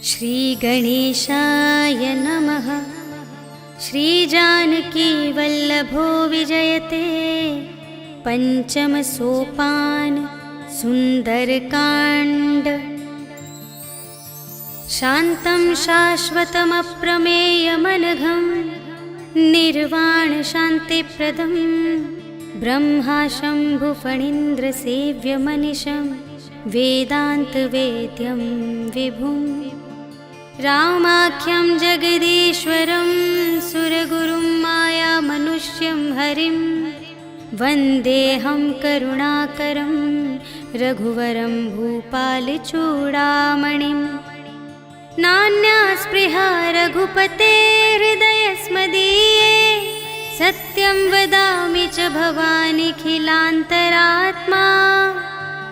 श्रीगणेशाय नमः। श्रीजानकीवल्लभो विजयते पञ्चमसोपान सुन्दरकाण्ड। शान्तं शाश्वतमप्रमेयमनघं निर्वाणशान्तिप्रदं ब्रह्मा शम्भुफणीन्द्रसेव्यमनिशं वेदान्तवेद्यं विभुं। रामाख्यं जगदीश्वरं सुरगुरुं मायामनुष्यं हरिं वन्देऽहं करुणाकरं रघुवरं भूपालचूडामणिं। नान्या स्पृहा रघुपते हृदयस्मदीये सत्यं वदामि च भवानिखिलान्तरात्मा।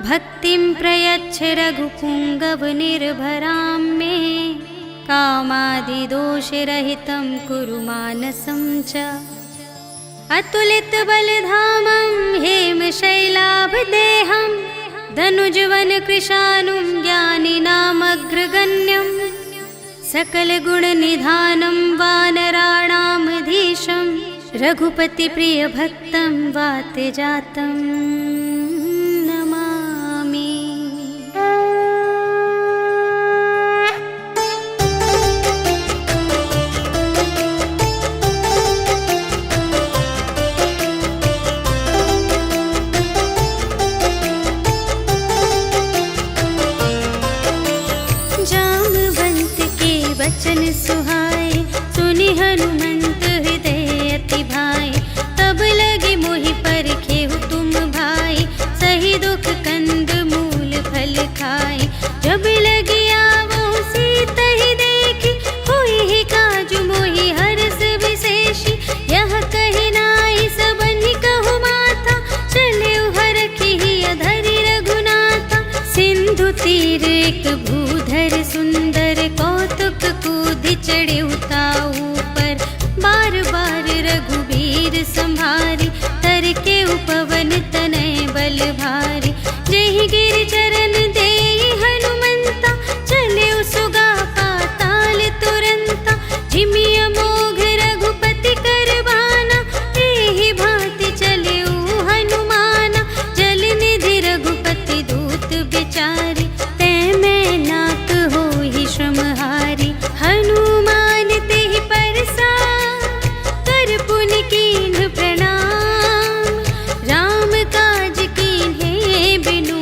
भक्तिं प्रयच्छ रघुपुङ्गवनिर्भरां मे कामादिदोषरहितं कुरु मानसं च। अतुलितबलधामं हेमशैलाभदेहं धनुजवनकृशानुं ज्ञानिनामग्रगण्यं सकलगुणनिधानं वानराणामधीशं रघुपतिप्रियभक्तं वातजातं नमामि। जामवंत के वचन सुहाए सुनि हनुमंत हृदय अति भाए। तब लगे मोहि परखेहु तुम भाई सही दुख कंद मूल फल खाए। जब लगी आवो सीत ही देखी होई ही काजु मोहि हरस विशेषी। यह कही नाई सबनि कहु माता चले हरखी अधरि रघुनाथा। सिंधु तीर एक भूधर सुंदर कौतुक कूदि चढ़े उताऊ पर। बार बार रघुबीर संभारी तर के उपवन तनय बल भारी। जेहि गिर चरण देई हनुमंता चले सुगा पाताल तुरंता। जिमि अमोघ रघुपति करबाना एहि भांति चले हनुमाना। जल निधि रघुपति दूत बिचारी तै मैं नाक होहि श्रमहारी। हनुमान तेहि परसा कर पुनि कीन्ह प्रणाम। राम काज कीन्हे बिनु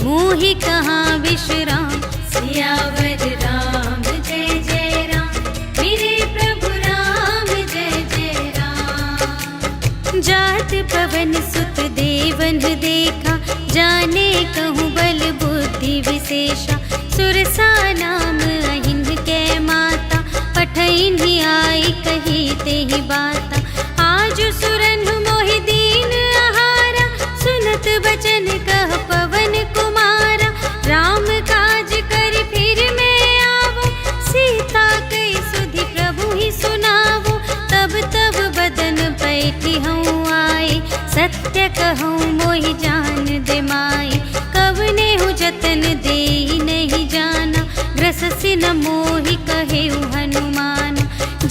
मोहि कहाँ विश्राम। सियावर राम जय जय राम मेरे प्रभु राम जय जय राम। जात पवन सुत देवन देखा जाने कहूँ बल बुद्धि विशेषा। सुरसा नाम अहिन के माता पठइन आई कही तेहि बाता। आज सुरन मोहि दीन आहारा सुनत बचन कह पवन कुमारा। राम काज कर फिर मैं आवो सीता कई सुधि प्रभु ही सुनावो। तब तब बदन पैठी हूँ आए सत्य कहूँ मोहि जान दे माए। कवने हूँ जतन देहि नहीं जाना ग्रससि न मोहि कहेउ हनुमान।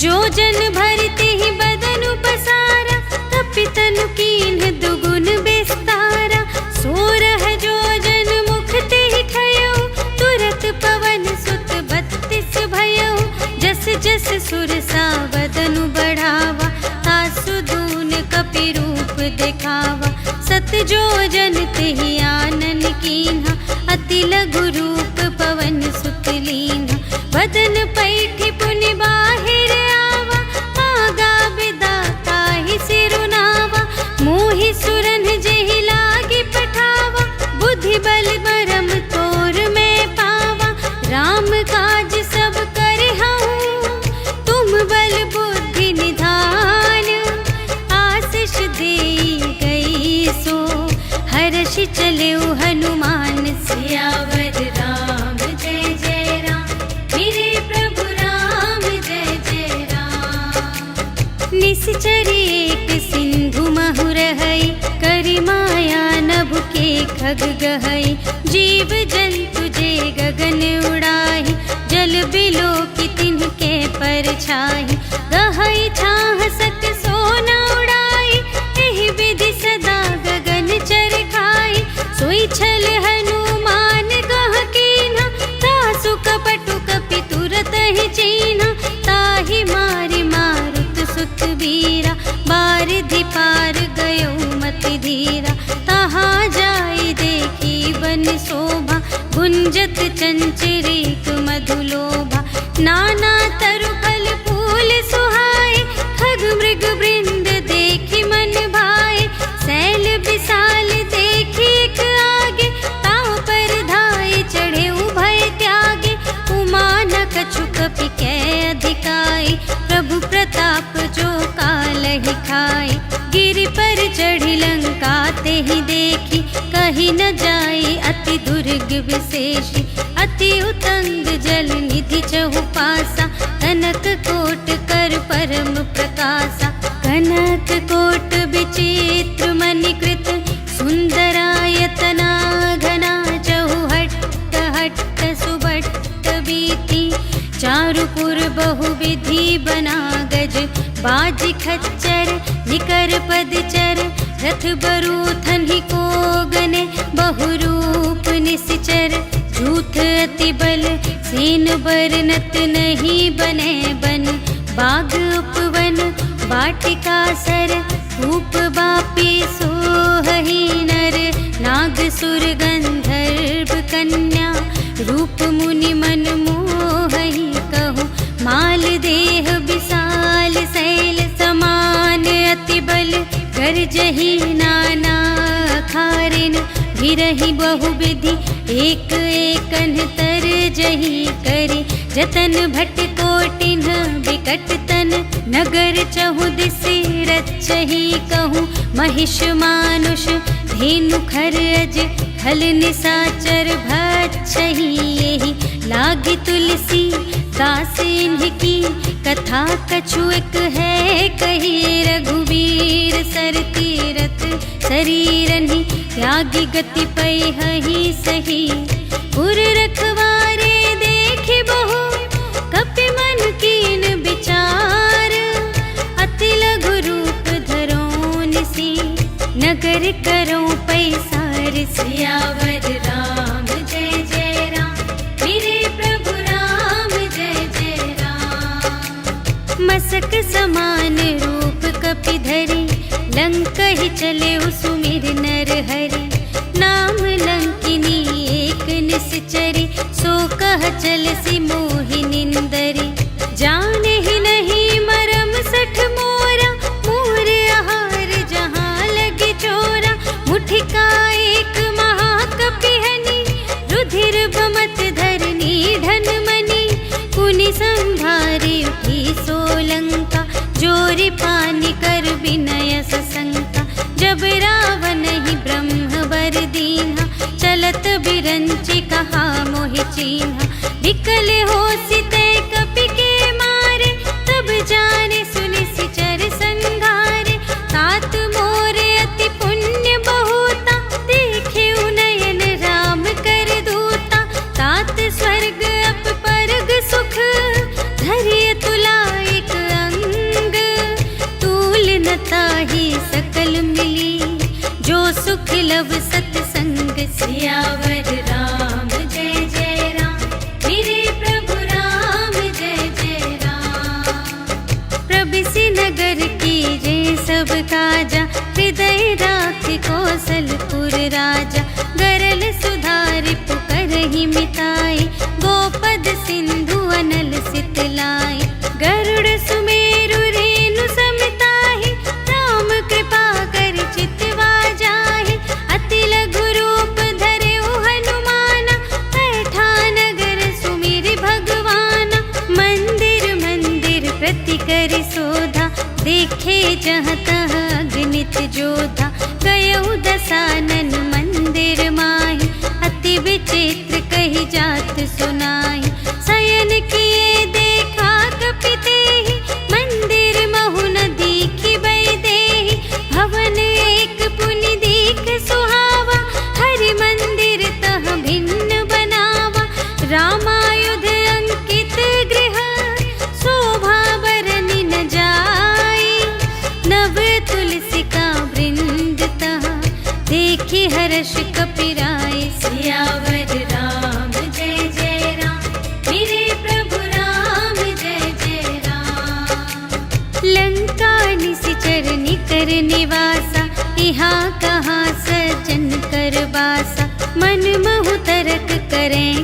जो जन भरते ही बदन पसारा तपि तनु कीन्ह दुगुन विस्तारा। सोरह जो जन मुख तेहि खयउ तुरत पवन सुत 32 भयउ। जस जस सुरसा बदनु बढ़ावा तासु दून कपि रूप दिखावा। सत जो जन तेहि आनन कीन्हा अति लघु रूप पवन सुत लीन्हा। बदन पैठी पुनि बाहिर आवा मागा विदाता ही सिरुनावा। मोहि सुरन जेहि लागी पठावा बुद्धि बल बरम तोर में पावा। राम काज सब करे हूँ तुम बल बुद्धि निधान। आशीष देई गई सो हर्षि चले हनुमान। सियावर राम जय जय राम मेरे प्रभु राम जय जय राम। निश्चरी एक सिंधु महु रहई करि माया नभ के खग गहई। जीव जंतु जे गगन उड़ाही गुंजत चंचरीक मधुलोभा। नाना तरु फल फूल सुहाए, खग मृग वृंद देखी मन भाए। सैल विशाल देखी एक आगे, ताव पर धाये चढ़े उभय त्यागे। उमा न कछु कपि कै अधिकाई, प्रभु प्रताप जो कालहि खाए। गिरि पर चढ़ी लंका ते ही देखी, कही न जाई अति दुर्ग विशेषी। अति उतंग जल निधि चहुपासा, कनक कोट कर परम प्रकाशा। कनक कोट विचित्र मणिकृत, सुंदरायतना घना। चहुहट्ट हट्ट सुभट्ट बीती, चारुपुर बहुविधि बना गज। बाज खच्चर निकर पदचर, रथ बरूथन ही को गने। बहुरूप निश्चर झूठ अति बल, सेन बरनत नहीं बने बन। बाग उपवन वाटिका सर, रूप बापी सोहहि नर। नाग सुर गंधर्व कन्या, रूप मुनि मन मोहहि कहूँ। माल देह विशाल शैल समान, अति बल गर्जहि नाना खारिन। गिरहि बहुविधि एक एकन तरजहि करि। जतन भट कोटिन विकट तन, नगर चहुदिसि रचहि कहूँ। महिष मानुष धेनु खर अज, खल निसाचर भक्षहि एहि। लागी तुलसी दास इनकी, कथा कछु एक है कही। रघुवीर सर तीरथ शरीरहि, त्यागी गति पैहि सही। पुर रखवारे देखि बहु, कपि मन कीन विचार। अति लघु रूप धरो निसी, नगर करो पैसार। सियावर राम जय जय राम, मेरे प्रभु राम जय जय राम। मसक समान रूप कपि धरि, लंकहि चले सुमिर नर हरि। नाम लंकिनी एक निश्चरी, सो कह चलसि मोहि निंदरी। जाने ही नहीं मरम सठ मोरा, मोर आहार जहाँ लगे चोरा। मुठिका एक महाकपिहनि, रुधिर बमत धरनी ढन मनि। पुनि संभारी उठी सोलंका, जोरि पानी कर विनय सशंका। जब रावण ही ब्रह्म वर दीन्हा, चलत बिरंचि कहा मोहि चीन्हा। विकल होसि तै कपि के मारे, तब जाने सुनि सिचर संघारे। तात मोरे अति पुण्य बहुता, देखे उनयन राम कर दूता। तात स्वर्ग अप परग सुख, धरिय तुला एक अंग। तूल न ताहि सकल मिली, जो सुख लव सतसंग। सियावर राम जय जय राम, मेरे प्रभु राम जय जय राम। प्रबिसि नगर की जय सब काजा, हृदय राखि कौशलपुर राजा। गरल सुधारि पुकारहि मिताई, गोपद सिंधु अनल सितलाई। गरुड़ सुमेरु रेणु समिताहि, राम कृपा कर चितवा जाहि। अति लघु रूप धरेउ हनुमाना, बैठा नगर सुमिरि भगवाना। मंदिर मंदिर प्रति करि शोधा, देखे जहाँ तहाँ अगणित जोधा। गयउ दसानन मंदिर माहि, अति विचित्र कही जात सुनाई। शयन किए देखा कपि तेहि, मंदिर महु न दीखि वैदेही। भवन एक पुनि दीख सुहावा, हरि मंदिर तह भिन्न बनावा। रामायुध अंकित गृह, शोभा बरनि न जाई। नव तुलसिका वृंद तह, देखि हर्ष कपिराय। सियावर राम जय जय राम, मेरे प्रभु राम जय जय राम। लंका निशिचर निकर निवासा, यहाँ कहाँ सज्जन कर बासा। मन महु तरक करें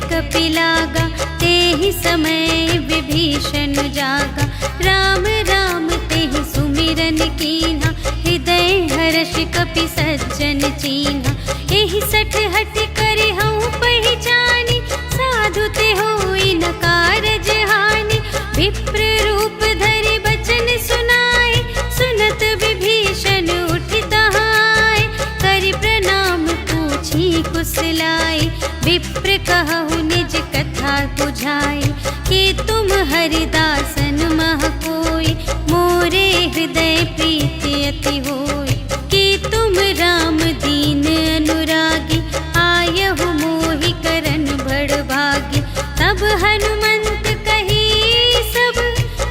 लागा, तेहि समय विभीषण जागा। राम राम तेहि सुमिरन कीन्हा, हृदय हर्ष कपि सज्जन चीन्हा। एहि सठ हठ करिहउँ पहिचानि, साधु ते होई न कारज हानि। विप्र रूप धरि बचन सुनाए, सुनत विभीषण उठि तहाए। करि प्रणाम पूछी कुशलाए, विप्र कहु निज कथा बुझाए। कि तुम हरिदासन मह कोई, मोरे हृदय प्रीति अति होई। कि तुम राम दीन अनुरागी, आयहु मोहि करन बड़ भागी। तब हनुमंत कही सब,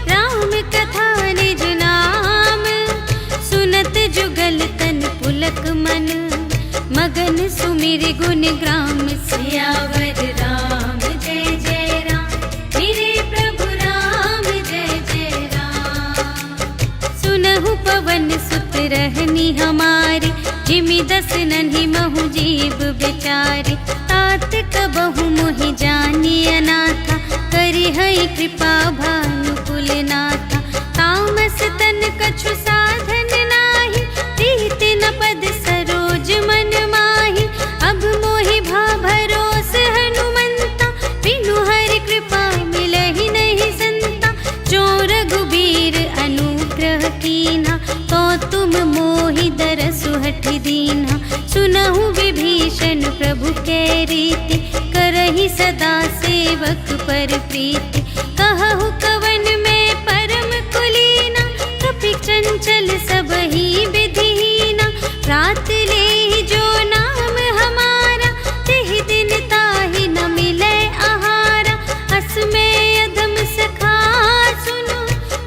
राम कथा निज नाम। सुनत जुगल तन पुलक मन, मगन सुमिर गुण ग्राम। सियावर राम जय जय राम, मेरे प्रभु राम जय जय राम। सुनहु पवन सुत रहनी हमारी, जिमि दस नन्हि महु जीव बेचारे। तात कबहु मोहि जानी अनाथा, करिहइ कृपा भानुकुल नाथा। तामस तन कछु साधन नाही, प्रीति न पद सरोज मन माही। अब मोहि भा भरोस हनुमंता, बिनु हरि कृपा मिलहि नहीं संता। जो रघुबीर अनुग्रह कीन्हा, तो तुम मोहि दरसु हठि दीन्हा। सुनहु विभीषण प्रभु कै रीति, करहि सदा सेवक पर प्रीति। कहु कवन में परम कुलीना, कपि चंचल सबहि विधिहीना। रात लेहि जो नाम हमारा, तेहि दिन ताहि न मिलै आहारा। अस में अधम सखा सुनो,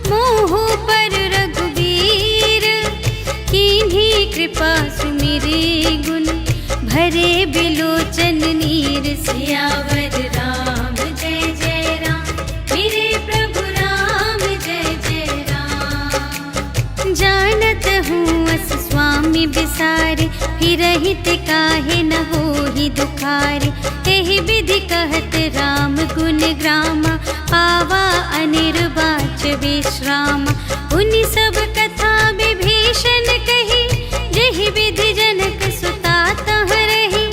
मोहु पर रघुबीर। कीन्ही कृपा सुमिरे गुण, भरे बिलोचन नीर। सियावर राम जय जय राम, मेरे प्रभु राम जय जय राम। जानत हूँ अस स्वामी बिसारे, फिरहित काहे न होहि दुखारे। एहि विधि कहत राम गुण ग्रामा, पावा अनिर्वाच विश्रामा। उनि सब कथा विभीषण कही, जेहि विधि जनक सुता तह रही।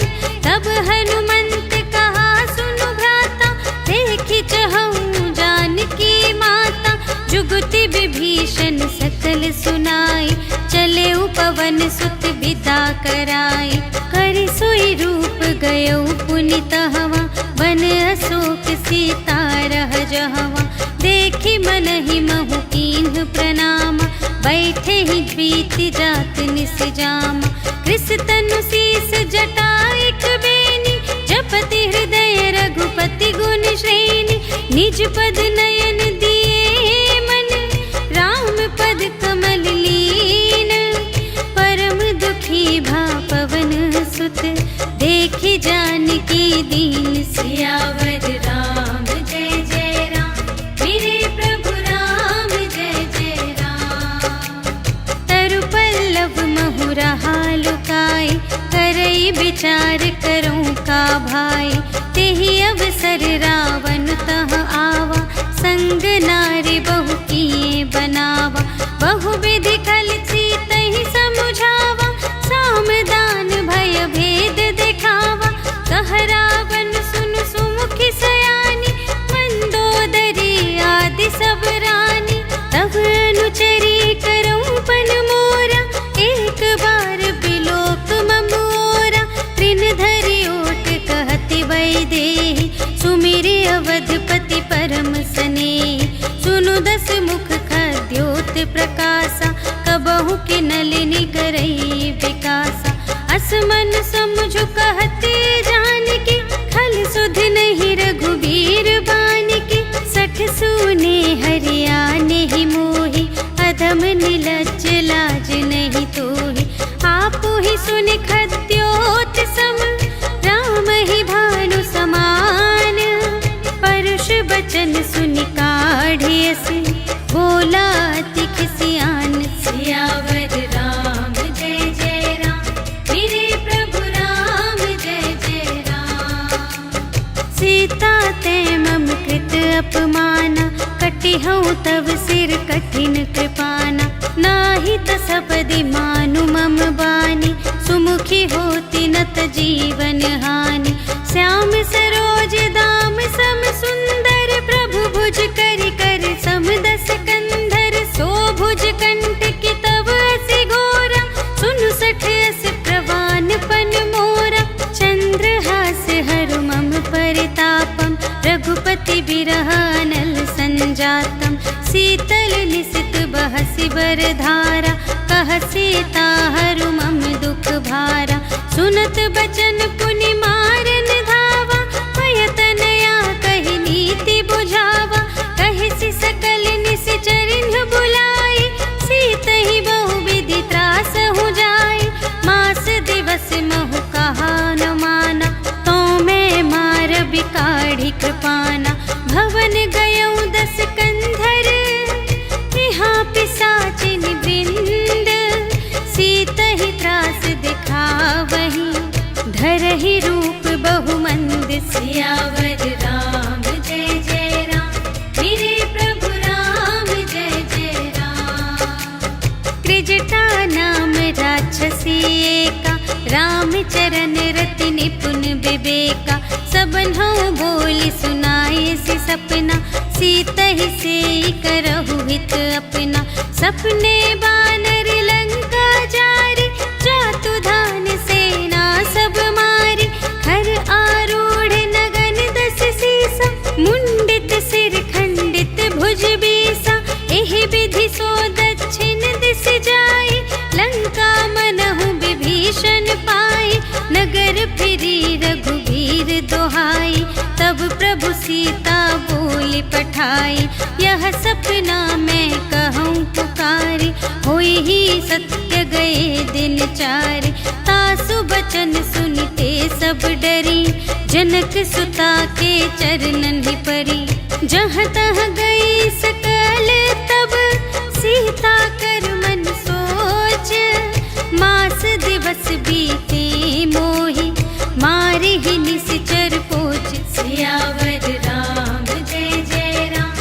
तब हनुमंत कहा सुनु भ्राता, देखि चहऊँ जानकी माता। जुगति विभीषण सकल सुनाई, चले पवन सुत विदा कराई। करि सोई रूप गयौ पुनि तहवा, बन अशोक सीता रह जहवा। देखि मनहि महु कीन्ह प्रणामा, बैठे ही प्रीति जात निस जामा। कृस तनु शीस जटाइक बेनी, जपति हृदय रघुपति गुण श्रेणी। निज पद नयन दिए मन, राम पद कमल लीन। परम दुखी भा पवन सुत, देखि जानकी दीन। सियावर राम जय जय राम, मेरे प्रभु राम जय जय राम। तरु पल्लव महु रहा लुकाई, करई विचार करऊँ का भाई। तेहि अवसर रावण तह आवा, संग नारी बहु किए बनावा। बहु विधि खल सीतहि समुझावा, सामदान भय भेद दिखावा। कह रावण सुनु सुमुखि सयानी, मंदोदरी आदि सब रानी। तब अनुचरी करऊँ पन मोरा, एक बार बिलोक ममोरा। त्रिन धरि ओट कहति वैदेही, सुमिरि अवधपति परम स्नेही। सुनु दस मुख खद्योत प्रकाशा, कबहु के नलिनी करई विकासा। असमन समझु कहते जानकी, खल सुध नहीं रघुबीर बानिकी। सठ सुने हरियाने ही मोहि, अधम निलज्ज लाज नहीं तोहि। आपु ही सुनि खद्योत सम, राम ही भानु समान। परुष बचन सुनि काढ़ियस, बोला अति खिसियान। सियावर राम जय जय राम, मेरे प्रभु राम जय जय राम। सीता ते मम कृत अपमाना, कटिहउँ तव सिर कठिन कृपाना। नाही त सपदि मानु मम बानी, सुमुखी होती न त जीवन हानि। श्याम सरोज दाम सम सुंदर, प्रभु भुज करि कर सम दस कंधर। सो भुज कंठ की तव असि घोरा, सुनु सठ अस प्रवान पन मोरा। चंद्रहास हरु मम परितापम, रघुपति बिरह अनल संजातम। शीतल निसित बहसि बरधारा, कह सीता हरु मम दुख भारा। सुनत बचन पुनि मारन धावा, भय तनया कहि नीति बुझावा। कहिसि सकल निश्चरिन बुलाई, सीतहि बहु विधि त्रासहु जाई। मास दिवस महु कहा न माना, तो मैं मार बिकाढ़ी कृपाना। भवन गयउँ दस कंधर, यहाँ पिशाचिन वृंद। सीतहि त्रास दिखावही, धरहि रूप बहुमंद। सियावर राम जय जय राम, मेरे प्रभु राम जय जय राम। त्रिजटा नाम राक्षसी एका, राम चरण रति निपुण विवेका। सबन्हु बोली सुनाए सि सपना, सीतहि सेई करहु हित अपना। सपने बानर लंका जारी, जातु धान सेना सब मारी। खर आरूढ़ नगन दस सीसा, मुंडित सिर खंडित भुज बीसा। एहि विधि सो दक्षिण दिस जाई, लंका मनहु विभीषण पाई। नगर फिरी रघुबीर दोहाई, तब प्रभु सीता बोली पठाई। यह सपना मैं कहूँ पुकारी, होई ही सत्य गए दिन चारि। तासु बचन सुनते सब डरी, जनक सुता के चरणन ही परी। जहाँ तहाँ गई सकल तब, सीता कर मन सोच। मास दिवस बीते मोहि, मारे ही निश्चर पोच। सियावर राम जय जय राम,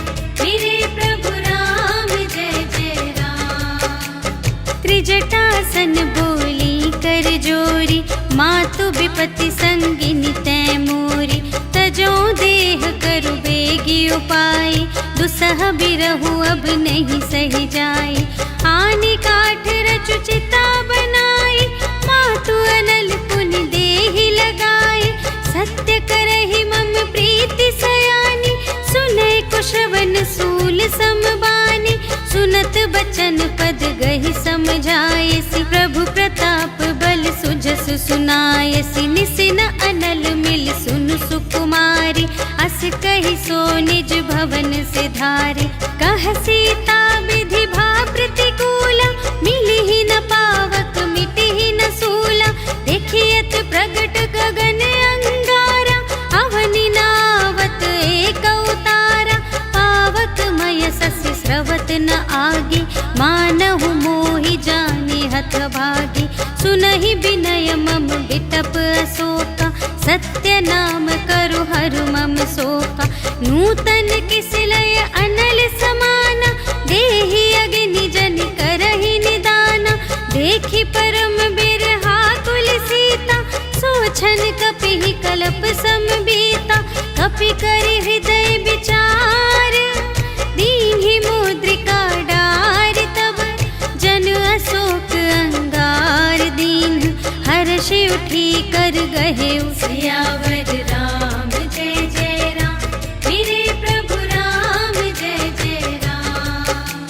मेरे प्रभु राम जय जय राम। त्रिजटासन बोली कर जोरी, मातु विपति संगिनी तै मोरी। तजो देह करु बेगी उपाय, दुसह बिरहु अब नहीं सही जाई। आनि काठ रचु चिता बनाई, मातु अनल पुनि देहि लगाई। सत्य करहि मम प्रीति सयानी, सुनै कुशवन सूल समबानी। सुनत बचन पद गहि समझायसि, प्रभु प्रताप बल सुजस सुनायसि। निसिन अनल मिल सुन सुकुमारी, अस कहि सो निज भवन सिधारी। कह सीता विधि भा प्रतिकूला, मिलिहि न पावक मिटिहि न सूला। देखियत प्रगट गगन अंगारा, अवनि नावत एक उतारा। पावक मय सस्य स्रवत न आगे, मानहु मोहि जाने हथ भागी। सुनहि विनय मम बिटप अशोका, सत्य नाम करु हरु मम शोका। नूतन किसलय अनल समाना, देहि अग्नि जन करहि निदाना। देखि परम बिरहा कुल सीता, सोछन कपिहि कलप समबीता। कपि करि हृदय विचार, दीन्हि मुद्रिका डार। तब जन अशोक अंगार दीन, हर्षि उठी कर गहे। सियावर राम जय जय राम, मेरे प्रभु राम जय जय राम।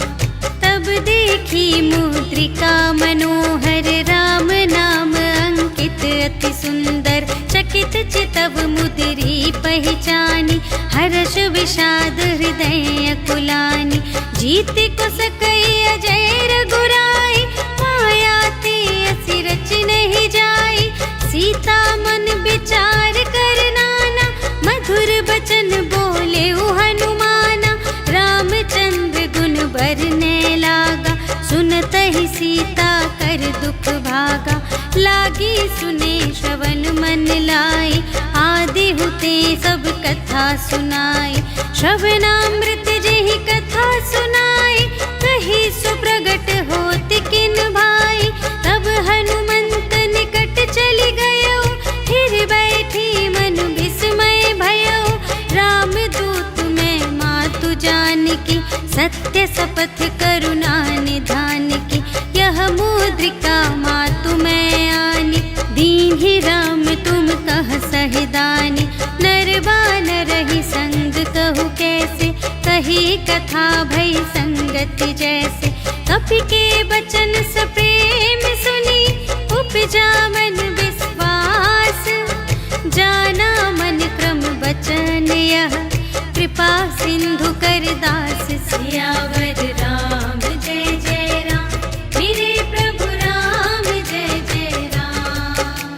तब देखी मुद्रिका मनोहर, राम नाम अंकित अति सुंदर। चकित चितव मुद्री पहचानी, हर्ष विषाद हृदय कुलानी। जीत को सकई अजय रघुराई, माया ते असि रच नहीं जाई। सीता मन विचार कर नाना, मधुर बचन बोले हनुमाना। रामचंद्र गुण बरने लागा, सुनतहि सीता कर दुख भागा। लागी सुने श्रवण मन लाई, आदि हुते सब कथा कथा सुनाई। श्रवणामृत जेहि कथा सुनाई, कही सुप्रगट होत किन भाई। तब हनुमंत निकट चली गयो, फिर बैठी मन विस्मय भयो। राम दूत मैं मातु जानकी, सत्य शपथ करुणा निधान की। यह मुद्रिका मातु मैं आनी, दीन्हि राम तुम कह सहिदानी। नर बानर ही संग कहु कैसे, कही कथा भई संगति जैसे। कपि के बचन सप्रेम सुनी, उपजा मन विश्वास। जाना मन क्रम बचन यह, कृपा सिंधु कर दास। सियावर राम जय जय राम, मेरे प्रभु राम जय जय राम।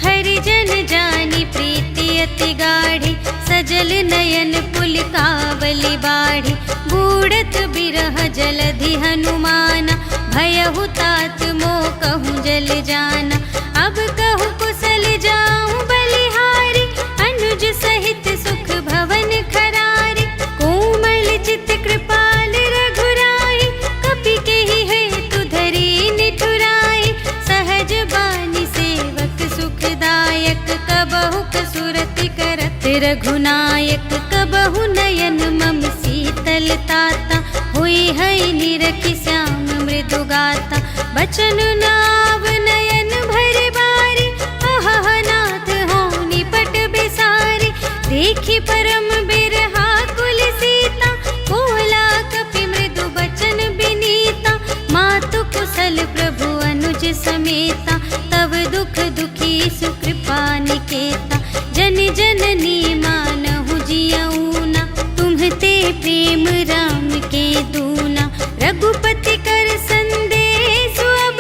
हरि जन जानी प्रीति अति गाढ़ी, सजल नयन पुलकावली बाढ़ी। बूढ़त बिरह जलधि हनुमाना, भयहु तात मोह कहूँ जल जाना। अब कहूँ कुशल जाऊँ बलिहारी, अनुज सहित सुख भवन खरारी। कोमल चित कृपाल रघुराई, कपि केहि हेतु धरी निठुराई। सहज बानी सेवक सुखदायक, कबहु कसुरति करत रघुनायक। कबहु नयन मम शीतल ताता, हुई है निरखि श्याम मृदु गाता। बचन नाव नयन भर बारी, अहह नाथ हो निपट बिसारी। देखी परम बिरहा कुल सीता, बोला कपि मृदु बचन बिनीता। मातु कुशल प्रभु अनुज समेता, तब दुख दुखी सुकृपा निकेता। जन जननी मानहु जियऊना, तुम्हते प्रेम राम के दूना। रघुपति कर संदेश अब,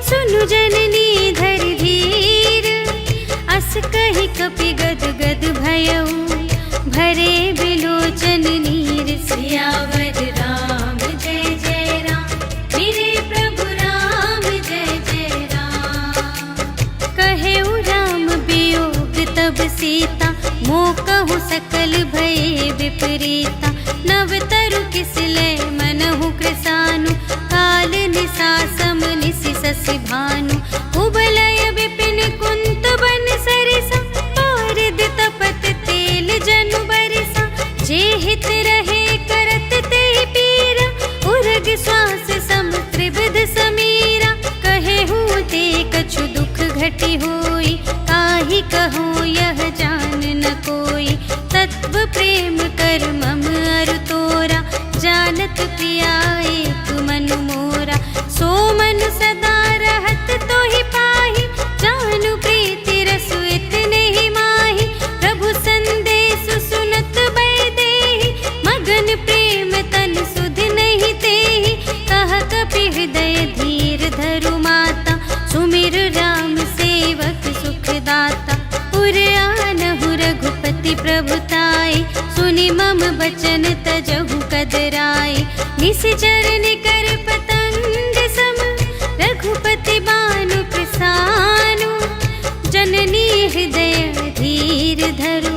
सुनु जननी धर धीर। अस कहि कपि गद गद भयऊ, भरे बिलोचन नीर। सियावर राम जय जय राम, मेरे प्रभु राम जय जय राम। कहेउ राम वियोग तब सीता, मोह कहूँ सकल भये विपरीता। नव तरु किसलय मनहु कृसानु, काल निसा सम निसि शशि भानु। उबलय विपिन कुंत बन सरिसा, पारद तपत तेल जनु बरिसा। जे हित रहे करत ते पीरा, उर्ग श्वास सम त्रिविध समीरा। कहेहु ते कछु दुख घटी होई, काहि कहूँ यह जान न कोई। तत्व प्रेम कर मम अरु तोरा, जानत प्रिया एक मनु मोरा। सो मनु सदा रहत तोहि पाहि, जानु प्रीति रसु इतने ही माहि। प्रभु संदेश सुनत बैदेहि, मगन प्रेम तन सुध नहीं तेहि। कह कपि हृदय धीर धरु माता, सुमिर राम सेवक सुखदाता। उर आनहु रघुपति प्रभुताई, सुनि मम बचन तजहु कदराई। निश्चर निकर पतंग सम, रघुपति बानु प्रसानु। जननी हृदय धीर धरु,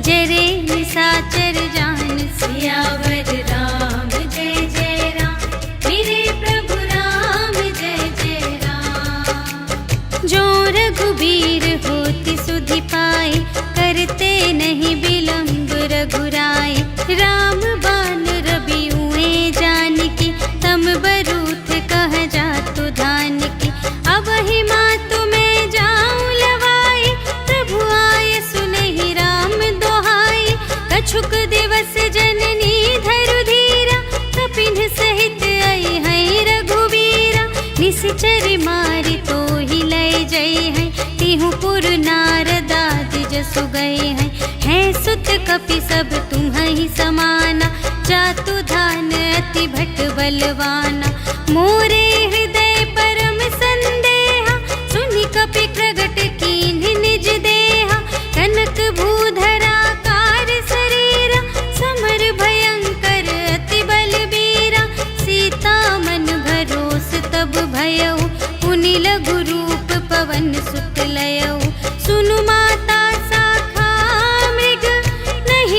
जरे निसाचर जान। सियावर राम जय जय राम, मेरे प्रभु राम जय जय राम। जो रघुबीर होति सुधि पाई, करते नहीं विलंब रघुराई। राम बान रबिउए जानकी, तम बरूथ कह जातु धान की। अब ही मातु मैं जाऊं लवाई, प्रभु आय सुनहि राम दोहाई। कछुक दिवस जननी धरु धीरा, कपिन सहित आई है रघुवीरा। निश्चर मारि तो ही लय जय है, तिहु पुर नारदादि जसु गए हैं। है सुत कपि सब तुम्हि समाना, जातु धान अति भट बलवाना। मोरे हृदय परम संदेहा, सुनि कपि प्रगट कीन्हि निज देहा। कनक भूधरा कार शरीरा, समर भयंकर अति बलबीरा। सीता मन भरोस तब भयउ, पुनि लघु रूप पवन सुत लयउ। सुनु माता शाखा मृग, नहीं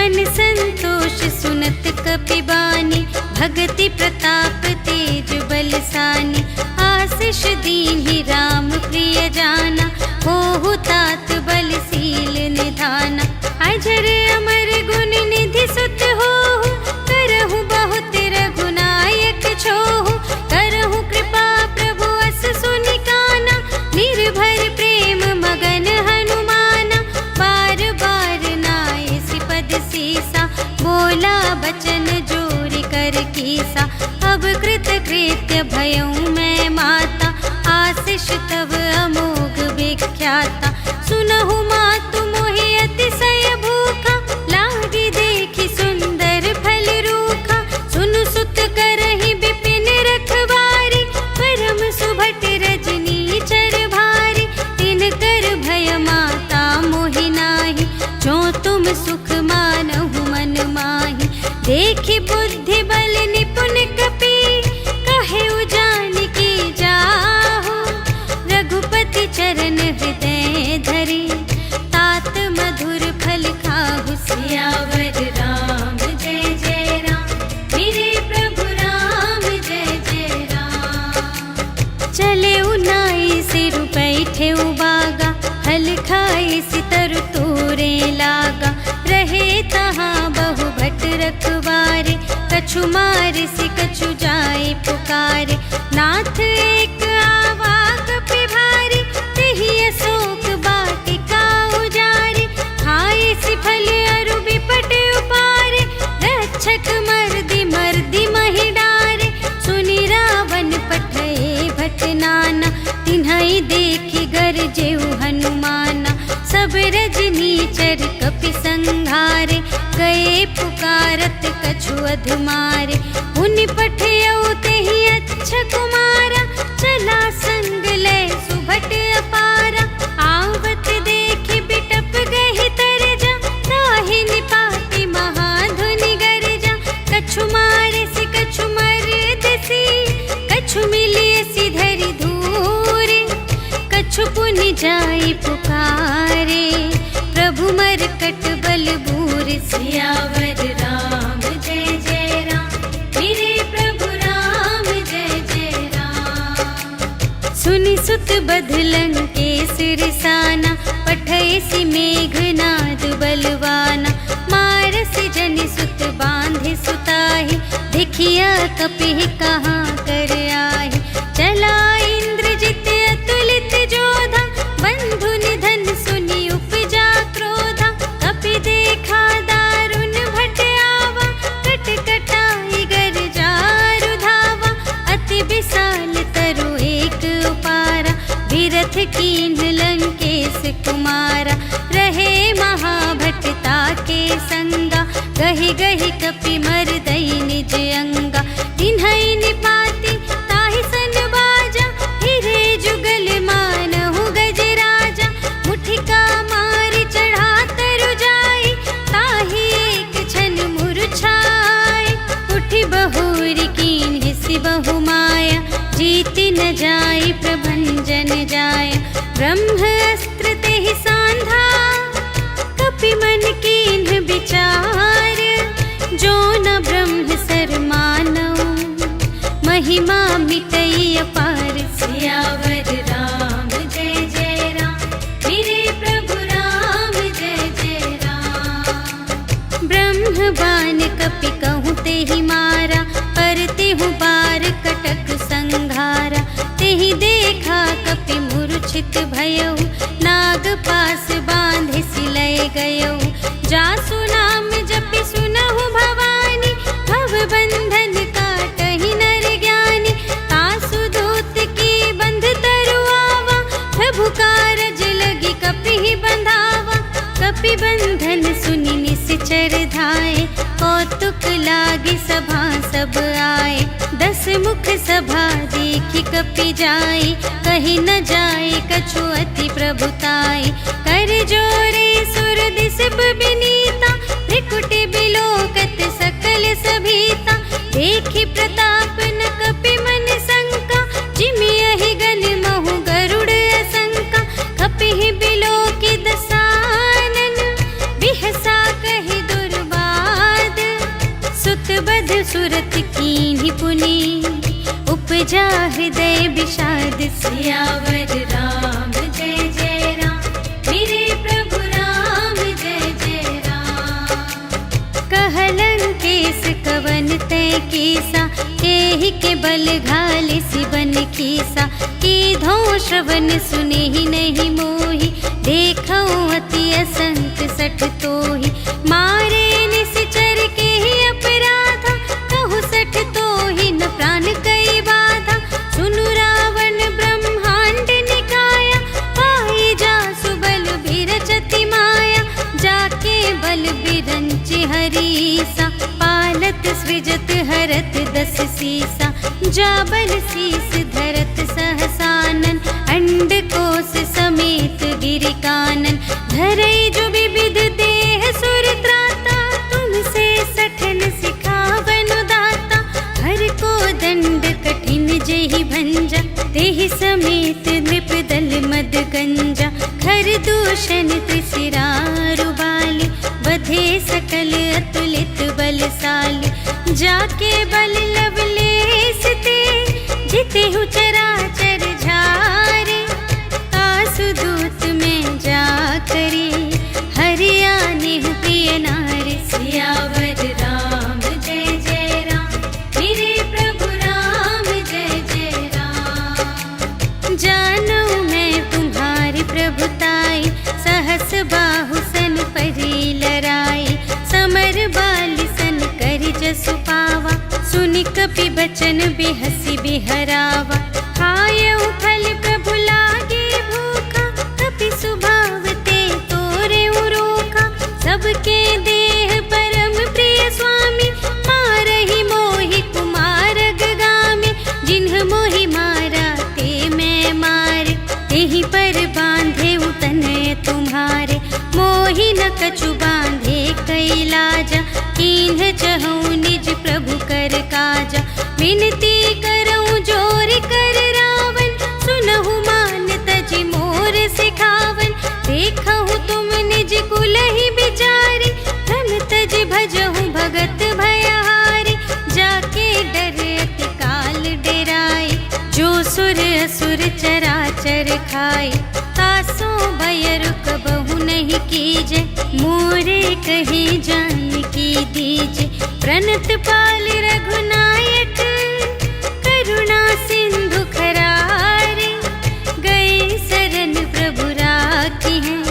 मन संतोष सुनत कपिबानी, भगति प्रताप तेज बलसानी। आशीष दीन्हि राम प्रिय जाना, होहु तात बलशील निधाना। अजर अमर गुण निधि सुत होहु, करहु बहुत रघुनायक छोहु। करहु कृपा प्रभु अस सुनि काना, निर्भर प्रेम मगन हनुमाना। बार बार नाए सिपद सीसा, बोला बचन जोरि कर कीसा। अब कृत कृत्य भयउ मैं माता, आशीष तव अमोघ विख्याता। सुनहु मातु मोहि अतिशय भूखा, लागी देखि सुंदर फल रूखा। सुनु सुत करहि विपिन रखवारी, परम सुभट रजनी चर भारी। तिनकर भय माता मोहि नाहि, जो तुम सुख मानहु मन माहि। देखि बुद्धि बल निपुण कपि, कहेउ जानकी जाहु। रघुपति चरण हृदय धरि, तात मधुर फल खाहु। सियावर राम जय जय राम, मेरे प्रभु राम जय जय राम। चले उनाई सिर बैठे उबागा, हल खाए सितर तोरे लागा। रहे तहाँ बहु भट रखवारे, कछु मारे सि कछु जाए पुकारे। नाथ एक आवा कपि भारी, तेहि अशोक वाटिका उजारी। खाए सि फल अरु बिपट उपारे, रक्षक मर्दि मर्दि महि डारे। सुनि रावण पठए भट नाना, तिन्हइ देखि गरजेउ हनुमाना। सब रजनीचर कपि संघारे, गए पुकारत कछु अधमारे। मुनि पठयउ तेहि अच्छा कुमारा, चला संग लय सुभट अपारा। आवत देखि बिटप गहि तरजा, ताहि निपाति महाधुनि गरजा। कछु मारे सि कछु मरदसि, कछु मिलिए सि धरि धूरे। कछु पुनि जाई पुकारे, प्रभु मरकट बल बूरे। सियावर राम जय जय राम, मेरे प्रभु राम जय जय राम। सुनि सुत बधलन केसर साना, पठय सि मेघनाद बलवाना। मारसि जनि सुत बांधे सुताहि, देखिया कपिहि कहाँ कर आहि। चला इंद्रजित अतुलित जोधा, बंधु निधन सुनि उपजा क्रोधा। कपि देखा दारुण भट आवा, कट कटाई गर जारु धावा। अति विशाल तरु एक उपारा, विरथ कीन्ह लंकेश कुमारा। रहे महाभटता के संगा, गहि गहि कपि मरदई निज अंगा। तिन्हइ निपाति ताहि सन बाजा, हिरे जुगल मानहु गजराजा। मुठिका मारि चढ़ा तरु जाई, ताहि एक छन मुरझाई। उठि बहुरी कीन्हि सि बहु माया, जीति न जाई प्रभंजन जाय। ब्रह्म अस्त्र तेहि सांधा, कपि मन कीन्ह विचार। जो न ब्रह्म सर मानऊ, महिमा मिटई अपार। सियावर राम जय जय राम, मेरे प्रभु राम जय जय राम। ब्रह्म बान कपि कहूँ तेहि मारा, पर तेहु बार कटक संघारा। तेहि देखा कपि मूर्छित भयउ, नाग पास बांधे सिलय गयउ। जासु नाम जपि सुनहु भवानी, भव बंधन काटहि नर ज्ञानी। तासु दूत की बंध तरु आवा, प्रभु कारज लगी कपिहि बंधावा। कपि बंधन सुनि निश्चर धाये, कौतुक लागी सभा सब आए। 10 मुख सभा देखि कपि जाई, कहि न जाए कछु अति प्रभुताई। कर जोरे सुर दिसप बिनीता, त्रिकुटि बिलोकत सकल सभीता। देखि प्रताप न कपि मन शंका, जिमि यहि गन महु गरुड़ असंका। कपिहि बिलोकि दसानन, बिहसा कहि दुर्बा सुरत कीन्ही पुनि, उपजा हृदय विषाद। सियावर राम जय जय राम, मेरे प्रभु राम जय जय राम। कहलंकेश कवन तय कीसा, केहि के बल घाले सिबन कीसा। कीधो श्रवण सुने ही नहीं मोहि, देखो अति असंख सठ तोहि। मारे निश्चर के ही अपराधा, कहु सठ तोहि न प्राण कई बाधा। सुनु रावण ब्रह्मांड निकाया, पाई जासु बल बिरचति माया। जाके बल बिरंच हरीसा, पालत सृजत हरत दस सीसा। जा बल शीस धरत सहसानन, अंड कोश समेत गिरि कानन। धरई जो विविध देह सुर त्राता, तुमसे सठन सिखावन दाता। हर को दंड कठिन जेहि भंजा, तेहि समेत नृप दल मद गंजा। खर दूषण त्रिशिरारु बाली, बधे सकल अतुलित बलशाली। जाके बल लवलेश ते, जितेहु चराचर झारे। आसुदूत में जा करे, हरियाणेहु प्रिय नारी। सियावर राम जय जय राम, मेरे प्रभु राम जय जय राम। जानो मैं तुम्हारी प्रभुताई, सहस बाहु सन परी लराई। समर बाली सन करि जसु पावा, सुनि कपि बचन बिहसि बिहरावा। खायउ फल प्रभु लागे भूखा, कपि सुभाव ते तोरे रोखा। सबके देह परम प्रिय स्वामी, मारहि मोहि कुमारग गामी। जिन्ह मोहि मारा ते मैं मारे, तेहि पर बांधे तनय तुम्हारे। मोहि न कछु बांधे कैलाजा, कीन्ह चहु निज प्रभु कर काजा। विनती करऊं जोर कर रावण, सुनहु मान तजि मोर सिखावन। देखहु तुम निज कुलहि बिचारी, धन तजि भजहु भगत भयहारी। जाके डर अति काल डेराई, जो सुर असुर चराचर खाई। तासो भय रुक बहु नहीं कीजे, मोरे कहे जान की दीजे। प्रणत पाल रघुनायक, करुणा सिंधु खरारे। गए शरण प्रभु राखी हैं,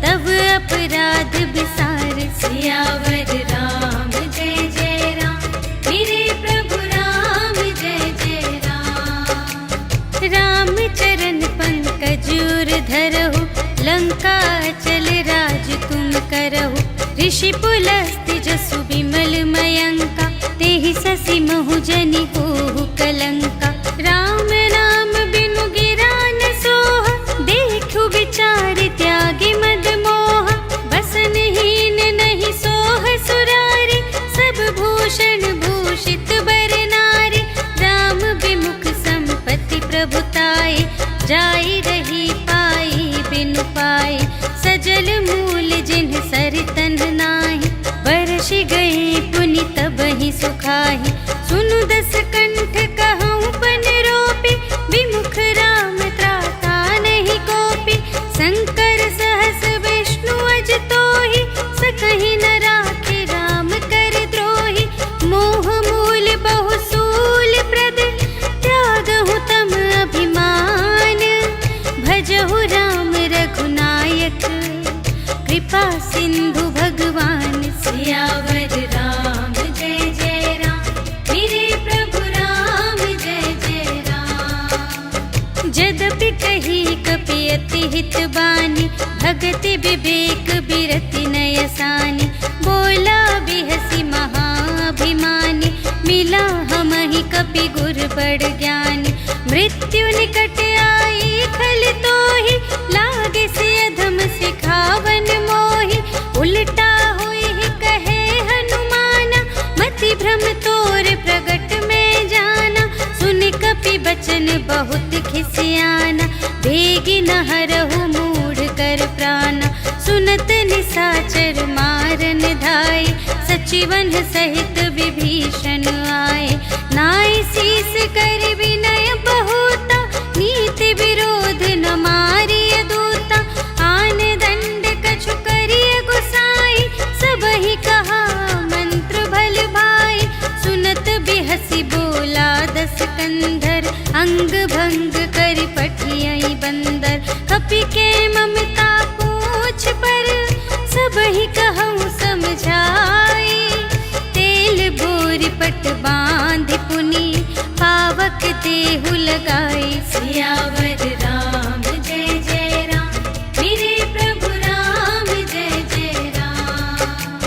तब अपराध बिसार। सियावर राम जय जय राम, मेरे प्रभु राम जय जय राम। राम चरण पंकज उर धरहु, लंका चल राज तुम करहु। ऋषि पुलस्त्य जसु विमल मयंका, तेहि ससि महु जनि होहु कलंका। राम नाम बिनु गिरा न सोहा, देखु विचार त्यागी मद मोहा। बसनहीन नहीं सोह सुरारी, सब भूषण भूषित बर नारी। राम विमुख संपत्ति प्रभुताई, जाई रही पाई बिनु पाई। सजल मूल जिन्ह सरितन नाही, बरषि गए पुनि तबहि सुखाहि। सुनु दस कंठ कहऊँ पन रोपी, विमुख राम त्राता नहीं कोपी। शंकर सहस विष्णु अज तोहि, सकहि न राखे राम कर द्रोही। मोह मूल बहु सूल प्रद, त्यागहु तम अभिमान। भजहु राम रघुनायक, कृपा सिंधु भगवान। सियावर राम जय जय राम, मेरे प्रभु राम जय जय राम। जदपि कही कपि अति हित बानी, भगति विवेक बिरति नयसानी। बोला बिहसी महाभिमानी, मिला हमहि कपि गुर बड़ ज्ञानी। मृत्यु निकट आई खल तोहि, लागे से अधम सिखावन मोहि। उल्टा हुई ही कहे हनुमाना, मति भ्रम तोर प्रगट में जाना। सुन कपि बचन बहुत खिसियाना, बेगी न हरहु मूढ़ कर प्राणा। सुनत निसाचर मारन धाई, सुचिवन सहित विभीषण आए, नाय शीस कर विनय बहुता, नीति विरोध न मारिय दूता, आन दंड कछु करिय गुसाई, सबहि कहा मंत्र भल भाई, सुनत बिहसी बोला दस कंधर, अंग भंग कर पठियई बंदर, कपि के ममता पूछ पर, सबहि कहूँ समझाई, तेल बोर पट बांध पुनि, पावक देहु लगाई, सियावर राम जय जय राम, मेरे प्रभु राम जय जय राम।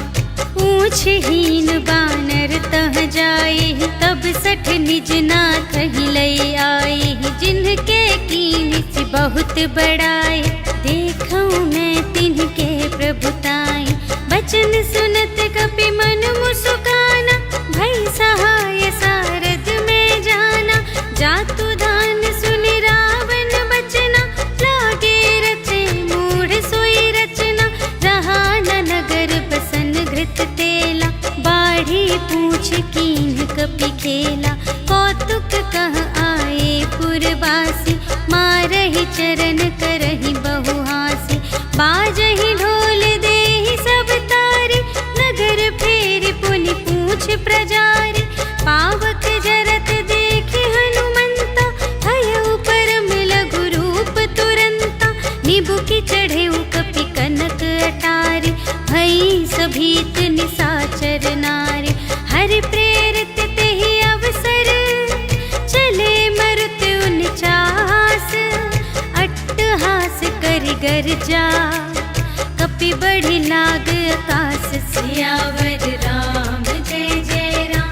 पूछ हीन बानर तह जाए, तब सठ निज नाथ ही लई आई, जिनके कीन से बहुत बड़ाई, देखूं मैं तिनके प्रभुताई, बचन सुनत कपि मन मुस्काना, भई सहाय सारद में जाना, जातु दान सुनि रावण बचना, लागे रचे मूढ़ सोई रचना, रहा न नगर बसन घृत तेला, बाढ़ी पूछ कीन्ह कपि खेला, कौतुक कह आए पुरवासी, मारहि चरण करहि बहु हासी, बाजहि ढोल देहि सब तारी, नगर फेर पुनि पूछ प्रजारी, पावक जरत देखे हनुमंता, भयउ परम लघु रूप तुरंता, निबुकि चढ़ेउ कपि कनक अटारी, भई सभीत निसाचर नारी, हरि प्रेरित तेहि अवसर, चले मरुत उनचास, अट्टहास करि गर्जा, कपि बढ़ि लाग आकाश, सियावर राम जय जय राम,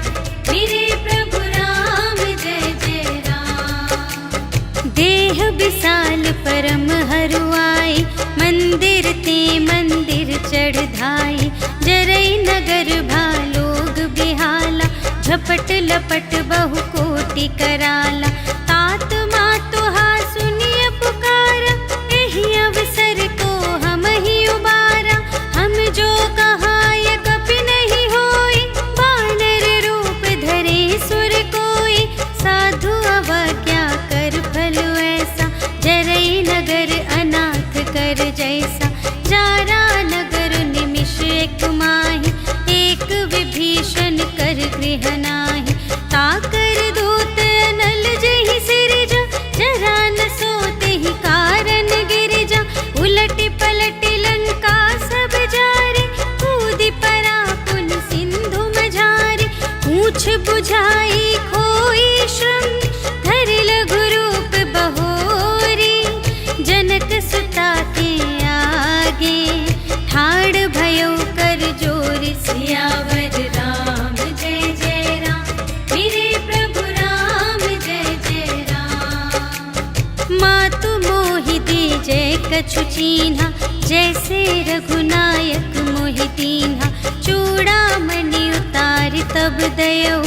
मेरे प्रभु राम जय जय राम। देह विशाल परम हरुआई, मंदिर ते मंदिर चढ़ धाई, जरई नगर भालोग बिहाला, झपट लपट बहु कोटि कराला, तात मातु हा सुनिय पुकारा, एहि अवसर को हम ही उबारा, हम जो कहाय कपि नहीं होई, बानर रूप धरे सुर कोई, साधु अवज्ञा कर फल ऐसा, जरई नगर अनाथ कर जैसा, जारा नगर निमिष एक माहि, एक विभीषण कर गृह नाही, ताकर दूत अनल जहि सिरजा, जरा न सोते ही कारण गिरिजा, उलटि पलटि लंका सब जारे, कूदि परा पुन सिंधु मझारे, पूछ बुझाई खोई श्रम, धरि लघु रूप बहोरी, जनक सुता के आगे, ठाड़ भयो कर जोर, सियावर राम जय जय राम, मेरे प्रभु राम जय जय राम। मातु मोहि दीजै कछु चीन्हा, जैसे रघुनायक मोहि दीन्हा, चूड़ामणि उतारि तब दयौ,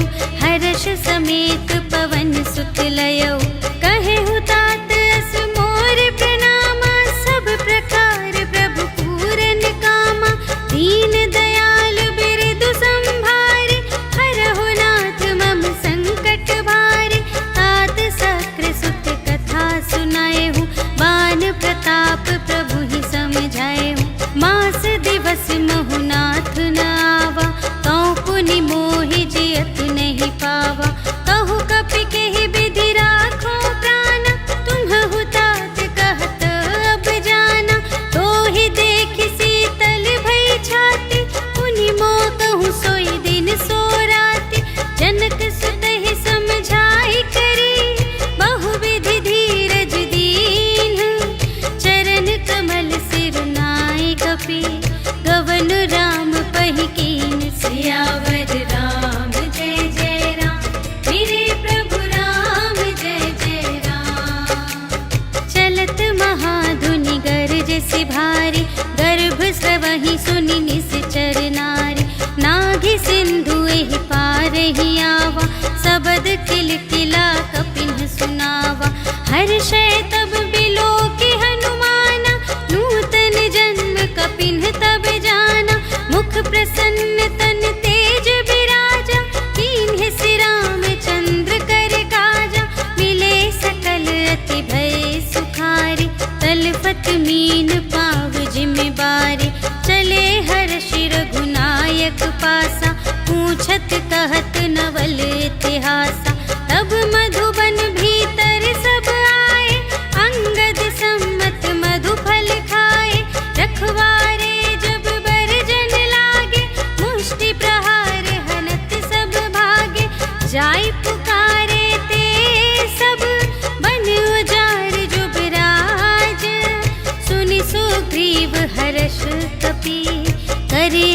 हर्ष समेत पवन सुत लयौ, कहेहु तात अस मोर प्रणामा, सब प्रकार प्रभु पूरन कामा, दीन दयाल बिरदु संभारे, हरहु नाथ मम संकट भारे, तात सक्र सुत कथा सुनाएहु, बान प्रताप प्रभु ही समझाएहु, मास दिवस महु नाथ न आवा, तौ पुनि मोहि जियत नहीं पावा, कहु कपि केहि विधि राखो प्राण, तुम्हहु तात कहत अब जाना, तोहि देखि शीतल भई छाती, पुनि मोह कहूँ सोई दिन सो राति, जनक सुतहि समझाई करी, बहुविधि धीरज दीन्ह, चरण कमल सिर नाई कपि, गवन राम पहि कीन, सियावर राम जय जय राम, मेरे प्रभु राम जय जय राम। चलत महाधुनि गरज से भारी, गर्भ स्रवहि सुनि निश्चर नारी, नाघि सिंधु एहि पार ही आवा, सबद किलकिला कपिन सुनावा, हर्षै तब बिलोकि हनुमाना, नूतन जन्म कपिन तब जाना, मुख प्रसन्न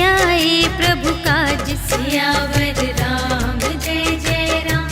आए प्रभु काज सियावर राम जय जय राम,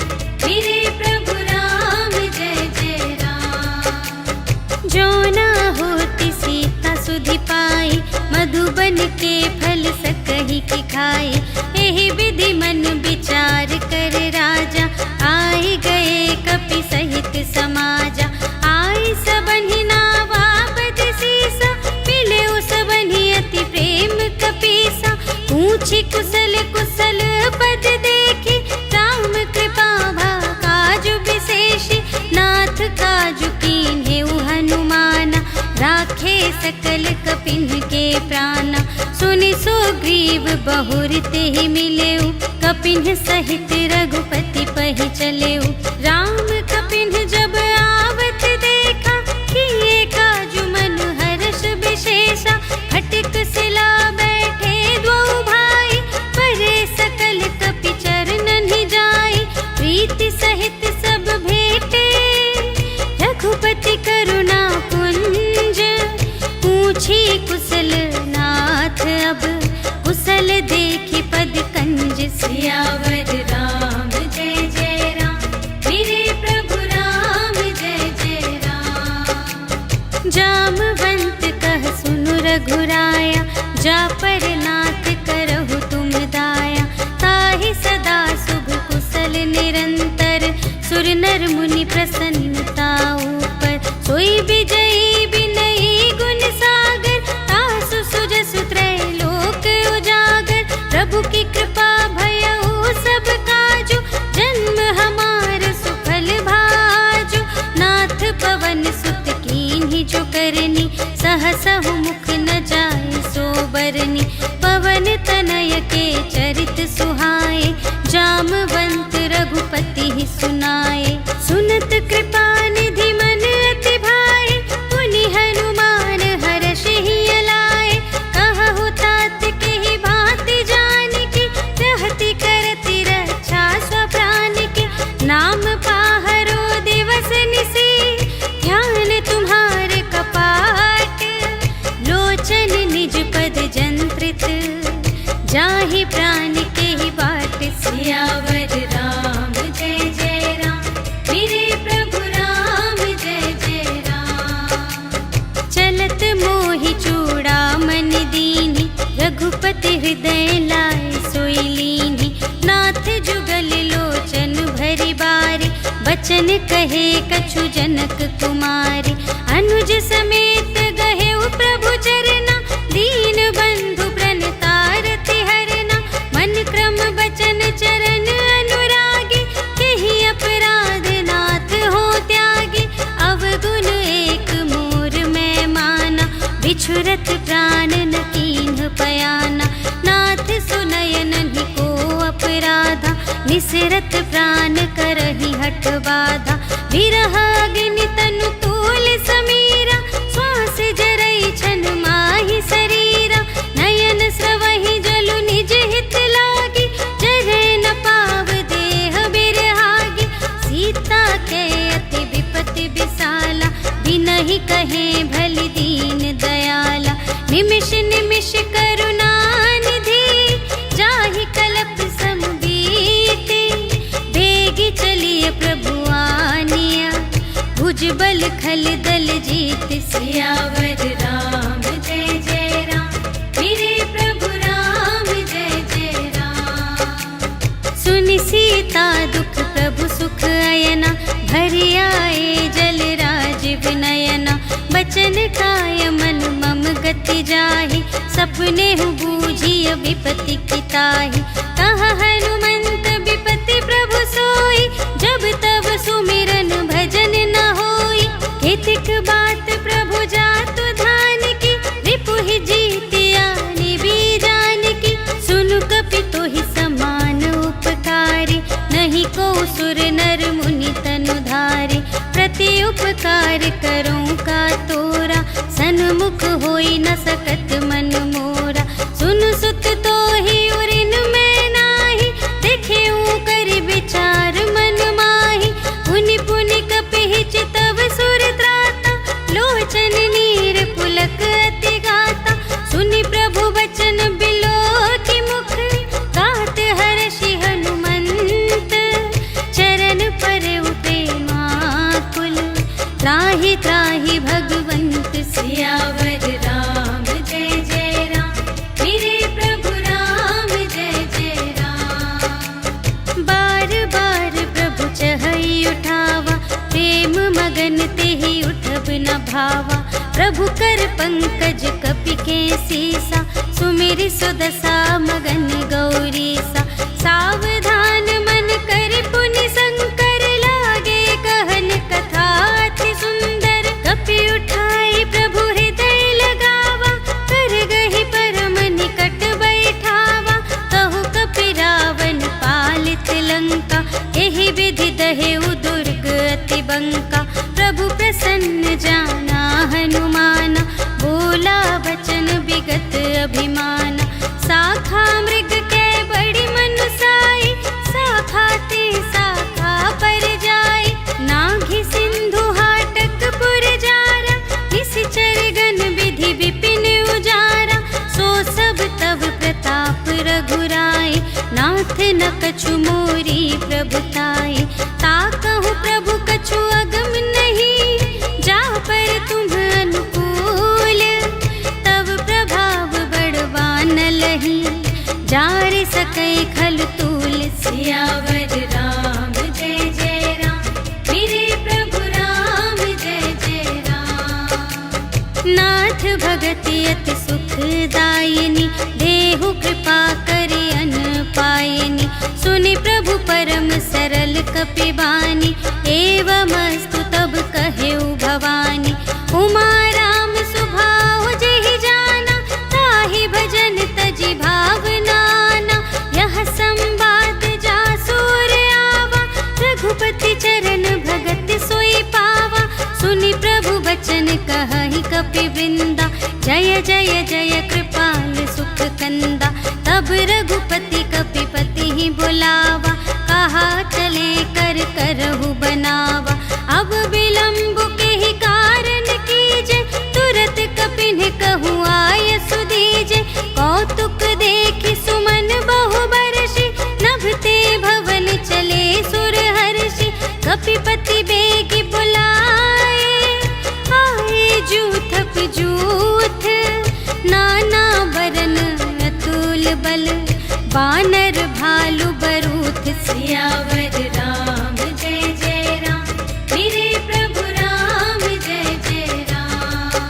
मेरे प्रभु राम जय जय राम। जो ना होती सीता सुधि पाई, मधुबन के फल सकहि की खाई। एहि विधि मन विचार कर राजा, आए गए कपि सहित समाजा। आई सबनि नावा पद सीसा, मिले सबनि अति प्रेम कपीसा। पूछी कुशल कुशल पद देखी, राम कृपा भा काजु विशेषी। नाथ काजु कीन्हे हनुमाना, राखे सकल कपिन के प्राणा। सुनि सुग्रीव बहुर तेहि मिलेउ, कपिन सहित रघुपति पहि चलेउ। राम कपिन जब आवत देखा, किए काजु मन हर्ष विशेषा। खटिक सिला बैठे द्वौ भाई, परे सकल कपि चरणन ही जाई। प्रीति सहित सब भेटे, रघुपति करुणा पुंज। पूछी कुशल नाथ अब, कुशल देखी पद कंज। सियावर राम जय जय राम, मेरे प्रभु राम जय जय राम। जामवंत कह सुनु रघुराया, जा पर नाथ करहु तुम दाया। ताहि सदा शुभ कुशल निरंतर, सुर नर मुनि प्रसन्नता ऊपर। सोई विजयी विनयी गुण सागर, तासु सुजसु त्रैलोक उजागर। प्रभु की कृपा भयउ सब काजु, जन्म हमार सुफल भाजु। नाथ पवन सुत कीन्ही जो करनी, सहसहु मुख न जाय सो बरनी। पवन तनय के चरित सुहाए, जामवंत रघुपति ही सुनाए। सुनत कृपा निधि मन अति भाए, पुनि हनुमान हर्षहि अलाए। कहु तात केहि भांति जानकी, रहति करति रक्षा स्वप्राण की। नाम पाहरो दिवस निसी, ध्यान तुम्हारे कपाट। लोचन निज पद जंत्रित, जाहि प्राण के ही बाट। सियावर राम जय जय राम, मेरे प्रभु राम जय जय राम। चलत मोहि चूड़ामन दीन्हि, रघुपति हृदय लाए सोई लीन्हि। नाथ जुगल लोचन भरि बारी, बचन कहे कछु जनक कुमारी। अनुज समेत गहेउ प्रभु चरना, दीन बंधु प्रणतारति हरना। मन क्रम बचन चरण अनुरागी, केहि अपराध नाथ हो त्यागी। अवगुण एक मोर मैं माना, बिछुरत प्राण न कीन्ह पयाना। नाथ सुनयनहि को अपराधा, निसरत प्राण करहि हठ बाधा। विरह अग्नि तनु तूल समीरा, श्वास जरई छन माहि शरीरा। नयन स्रवहि जलु निज हित लागी, जरै न पाव देह बिरहागी। सीता के अति विपति विसाला, बिनहि कहे भलि दीन दयाला। निमिष निमिष करुणा निधि, जाहि कलप सम बीति। बेगी चलिए प्रभु आनिया, भुजबल खल दल जीत। सियावर राम जय जय राम, मेरे प्रभु राम जय जय राम। सुनि सीता दुख प्रभु सुख अयना, भरि आए जल राज विनयना। बचन काय मन मम गति जाहि, सपने हु बूझिय विपति की ताहि। कहा हनुमंत विपति प्रभु सोई, जब तब सुमिरन भजन न होई। केतिक बात प्रभु जातु धान की, रिपुहि जीतिया निबी जान की। सुनु कपि तोहि समान उपकारी, नहीं को सुर नर मुनि तनु धारे। प्रति उपकार करूं का तोरा, सन्मुख होई न सकत मन मोरा। सुन सुत तोहि उरिन मैं नाही, देखेऊ कर विचार मन माही। पुनि पुनि कपिहि चितव सुर त्राता, लोचन नीर पुलक अति गाता। सुनि प्रभु बचन बिलो प्रभु कर पंकज कपि के सीसा, सुमिरि सुदशा मगन गौरीसा। सावधान मन कर पुनि शंकर, लागे कहन कथा अति सुंदर। कपि उठाई प्रभु हृदय लगावा, कर गहि परम निकट बैठावा। कहु कपि रावण पालित लंका, एहि विधि दहेउ दुर्ग अति बंका। प्रभु प्रसन्न जाना हनुमाना, बोला बचन विगत अभिमान। शाखा मृग के बड़ी मनुसाई, शाखा ते शाखा पर जाई। नाघि सिंधु हाटक पुर जारा, निशिचर गण विधि विपिन उजारा। सो सब तव प्रताप रघुराई, नाथ न कछु मोरी प्रभुताई। ताकहु प्रभु कछु अगम नहीं, जा पर तुम अनुकूल। तब प्रभाव बड़वान लही, जार सकै खल तूल। सियावर राम जय जय राम, मेरे प्रभु राम जय जय राम। नाथ भगति अति सुखदायिनी, देहु कृपा करि अन पायिनी। सुनि प्रभु परम सरल कपि बानी, एवमस्तु तब कहेउ भवानी। उमा राम सुभाव जेहि जाना, ताहि भजन तजि भावनाना। यह संवाद जासुर आवा, रघुपति चरण भगत सोई पावा। सुनि प्रभु बचन कहहि कपि वृंदा, जय जय जय कृपाल सुख कंदा। तब रघुपति कपिपति ही बुलावा, कहा चले कर करहु बनावा। अब विलंब के ही कारण कीजे, तुरत कपिन कहु आय सुदीजे। कौतुक देखि सुमन बहु बरषि, नभते भवन चले सुर हर्षि। कपिपति बेगी बुलाए, आए जूथ जूथ। नाना बरन अतुल बल, बानर भालु बरूथ। सियावर राम जय जय राम, मेरे प्रभु राम जय जय राम।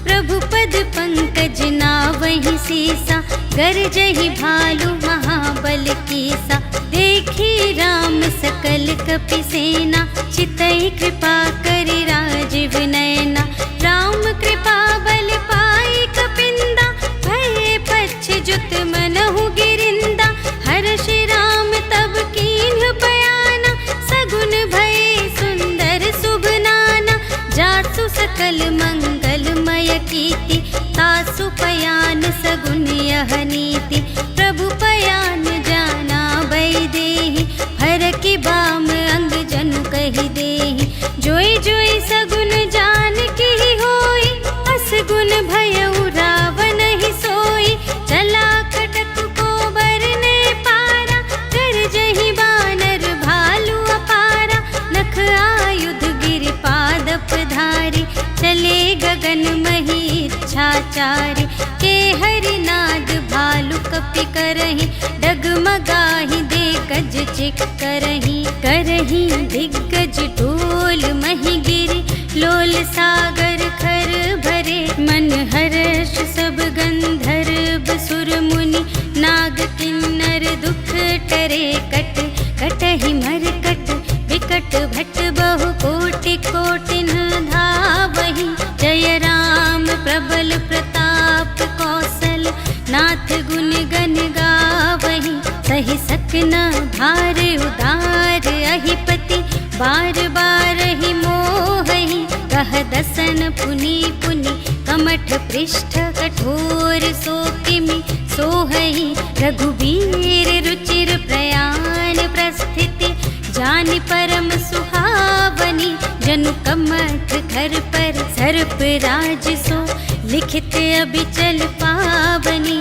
प्रभु पद पंकज नावहि सीसा, गरजहि भालु महाबल कीसा। देखी राम सकल कपि सेना, चितहि कृपा करि राजीव नयना। राम कृपा बल पाई कपिंदा, भये पच्छ जुत मनहु गिरिंदा। हर्षि राम तब कीन्ह बयाना, सगुन भये सुंदर शुभ नाना। जासु सकल मंगलमय कीर्ति, तासु पयान सगुन यह नीति। प्रभु पयान जाना बैदेहि, हर की बाम अंग जनु कहि देहि। जोई जोई सगुन जान की होई, असगुन भयउ रावण ही सोई। चला कटक को बरने पारा, गरजहि बानर भालु अपारा। नख आयुध गिरि पादप धारी, चले गगन मही इच्छाचारी। के हरिनाद भालु कपि करहि, डगमगाहि दे गज चिक करहि। करहि दिग्गज ढोल मही गिरि, लोल सागर खर भरे। मन हर्ष सब गंधर्व सुर मुनि, नाग किन्नर दुख टरे। कट कटहि मरकट विकट भट, बहु कोटि कोटिन धावहि। जय राम प्रबल प्रताप कौशल, नाथ गुण गण गावहि। सहि सकना भार उदार अहिपति, बार बार ही मोहहि। कह दसन पुनि पुनि, कमठ पृष्ठ कठोर सो किमि सोहहि। रघुबीर रुचिर प्रयाण प्रस्थिति, जानि परम सुहावनी। जनु कमठ घर पर सर्प राज सो, लिखित अबिचल पावनी।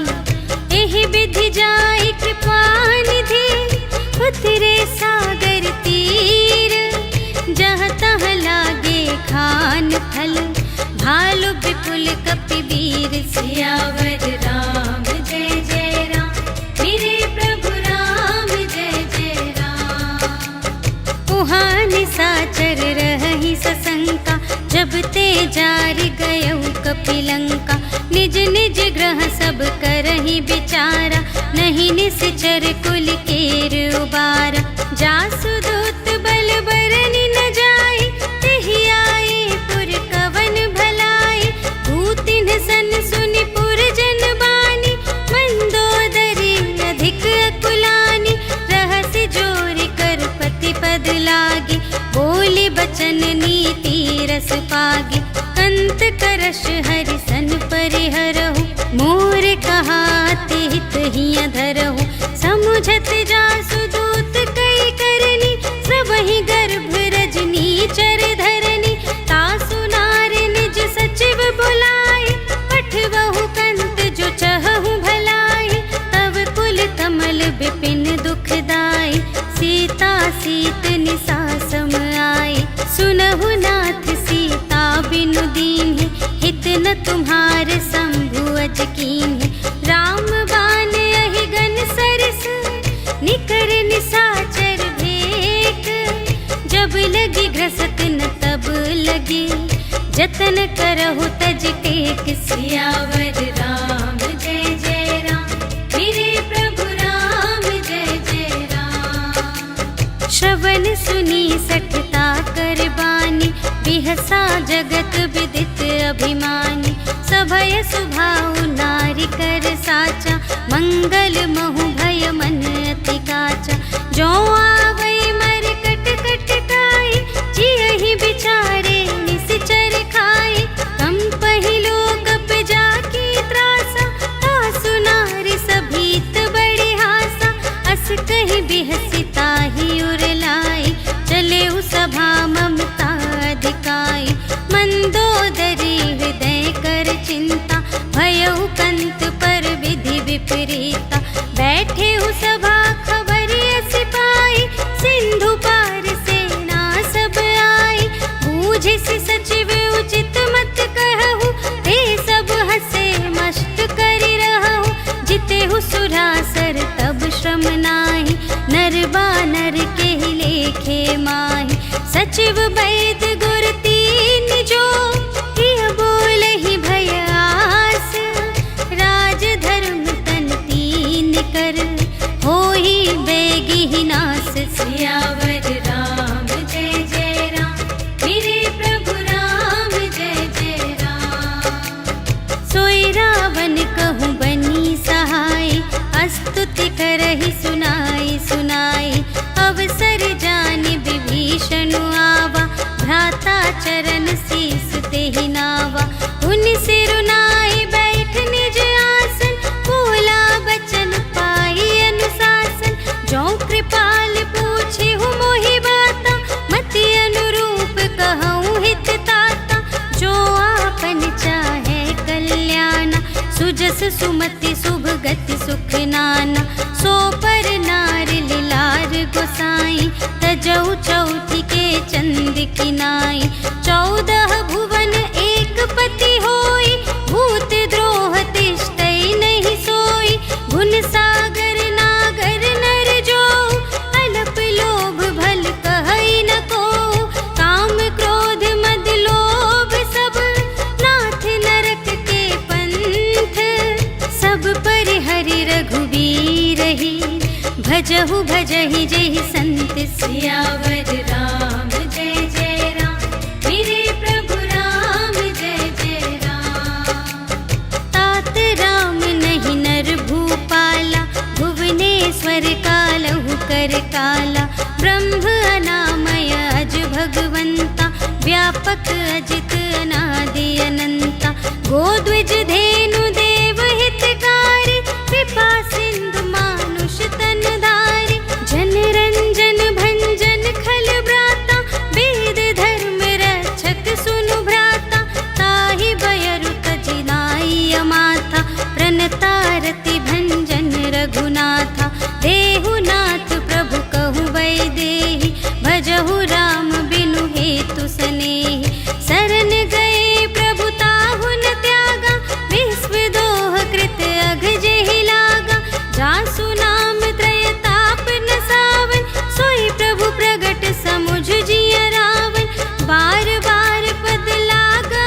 एहि विधि जाई कृपा निधि, उतरे सागर तीर। जहाँ तहाँ लागे खान फल, भालु विपुल कपिवीर। सियावर राम जय जय राम, मेरे प्रभु राम जय जय राम। उहाँ निशाचर रहहि सशंका, जब ते जारि गए छिपी लंका। निज निज ग्रह सब करहि विचारा, नहीं निश्चर कुल केर उबारा। जासु दूत बल बरनि न जाए, तेहि आए पुर कवन भलाई। भूतिन सन सुनि पुर जन बानी, मंदोदरी अधिक अकुलानी। रहस्य जोर कर पति पद लागे, बोले बचन नीति रस पागे। कंत करश हरि सन परिहरहु, मोर कहाते हित हिय धरहु। समुझत जासु दूत कई करनी, सबहि गर्भ रजनी चर धरनी। तासु नार निज सचिव बुलाए, पठवहु कंत जो चहहु भलाई। तब कुल कमल विपिन दुखदाई, सीता सीत निसा सम आए। सुनहु नाथ सीता बिनु दीन्हि, हित न तुम्हार शंभु अज कीन्हि। राम बान अहिगन सरस, निकर निसाचर भेक। जब लगी ग्रसत न तब लगे, जतन करहु तज टेक। सियावर राम जय जय राम, मेरे प्रभु राम जय जय राम। श्रवण सुनी सठता कर बानी, बिहसा जगत विदित अभिमानी। सभय सुभाउ नारी कर साचा, मंगल महु भय मन अति काचा। जो आवै मर कट कट काई, जियहि बिचारे निश्चर खाए। कम पहिलो कप जाकी त्रासा, तासु नारी सभीत बड़े हासा। अस कहि बिहसी ताहि उर लाई, चले सभा ममता अधिकाई। मंदोदरी हृदय कर चिंता, भयउ कंत पर विधि विपरीता। बैठे सभा खबर अस पाई, सिंधु पार सेना सब आई। बूझिसि सचिव उचित मत कहु, ते सब हसे मस्त करि रहु। जितेहु सुरासर तब श्रम नाही, नर बानर केहि लेखे माहि। सचिव वैद गुर तीन जो, हिय बोलहि भय आस। राज धर्म तन तीन कर, होहि बेगिहि नास। सियावर राम जय जय राम, मेरे प्रभु राम जय जय राम। सोई रावण कहूँ बनी सहाय, स्तुति करहि सुनाई सुनाई। अवसर जानि विभीषण आवा, भ्राता चरण शीस तेहि नावा। उनि सिरुनाई बैठ निज आसन, बोला बचन पाई अनुशासन। जो कृपाल पूछिहु मोहि बाता, मति अनुरूप कहूँ हित ताता। जो आपन चाहे कल्याणा, सुजस सुमति शुभ गति सुख नाना। सो पर नार लिलार गोसाई, तजौ चौथी के चंद किनाई। 14 भुवन एक पति होई, भूत द्रोह तिष्ठै नहीं सोई। गुण सागर नागर नर जो, अलप लोभ भल कहै न को। काम क्रोध मद लोभ सब, नाथ नरक के पंथ। सब पर हरि रघुवीर ही, भजहु भजहि जेहि संत। सियावर राम जय जय राम, मेरे प्रभु राम जय जय राम। तात राम नहीं नर भूपाला, भुवनेश्वर कालहु कर काला। ब्रह्म अनामय अज भगवंता, व्यापक अजित अनादि अनंता। गोद्विज धेनु देव हितकारी, कृपा सिंधु मानुष तन धारी। जन रंजन भंजन खल ब्राता, वेद धर्म रक्षक सुनु भ्राता। ताहि बयरु तजिनाई अमाथा, प्रणतारति भंजन रघुनाथा। देहु नाथ प्रभु कहु वैदेही, भजहु राम बिनु हेतु सनेही। शरण गए प्रभु ताहु न त्यागा, विश्व दोह कृत अघ जेहि लागा। जासु नाम त्रय ताप न सावन, सोई प्रभु प्रगट समुझ जिय रावण। बार बार पद लागा,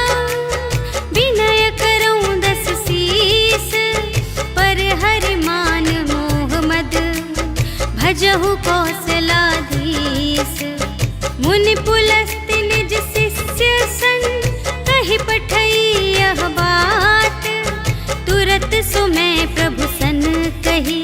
विनय भजहु कौशलाधीश। मुनि पुलस्त्य निज शिष्य संग कहि पठई यह बात। तुरत सुमय प्रभु सन कही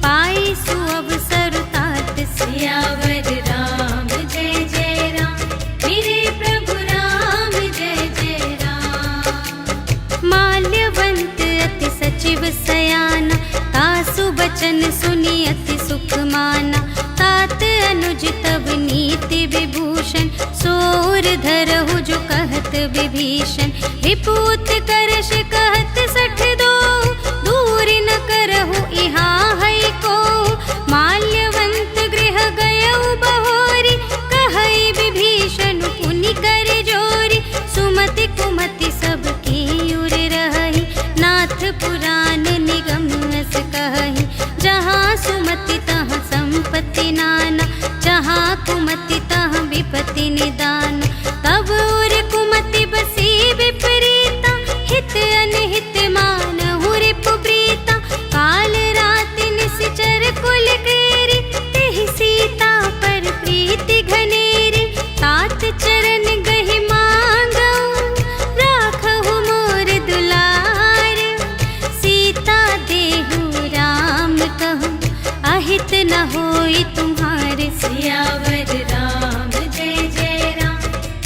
पाई सुअवसर तात। सियावर राम जय जय राम, मेरे प्रभु राम जय जय राम। माल्यवंत अति सचिव सयाना, तासु बचन सुनि अति सुख माना। तात अनुज तब नीति विभूषण, सोर धरहु जो कहत विभीषण। रिपुत करश कहत सठ दो, दूर न करहु इहाँ है को। माल्यवंत गृह गयउ बहोरी, कहई विभीषण पुनि कर जोरी। सुमति कुमति सबके उर रही, नाथ पुराण निगम अस कहई। जहाँ सुमति तहाँ संपत्ति नाना, जहाँ कुमति तहाँ विपत्ति निदान। तब उर कुमति बसी विपरीता, हित अनहित मानहु रिपु प्रीता। काल रात निशिचर कुल केरी, तेहि सीता पर प्रीति घनेरी। तात चरण गहि मांगऊ, राखहु मोर दुलार। सीता देहु राम कहूँ, अहित न होई तुम्हारे। सियावर राम जय जय राम,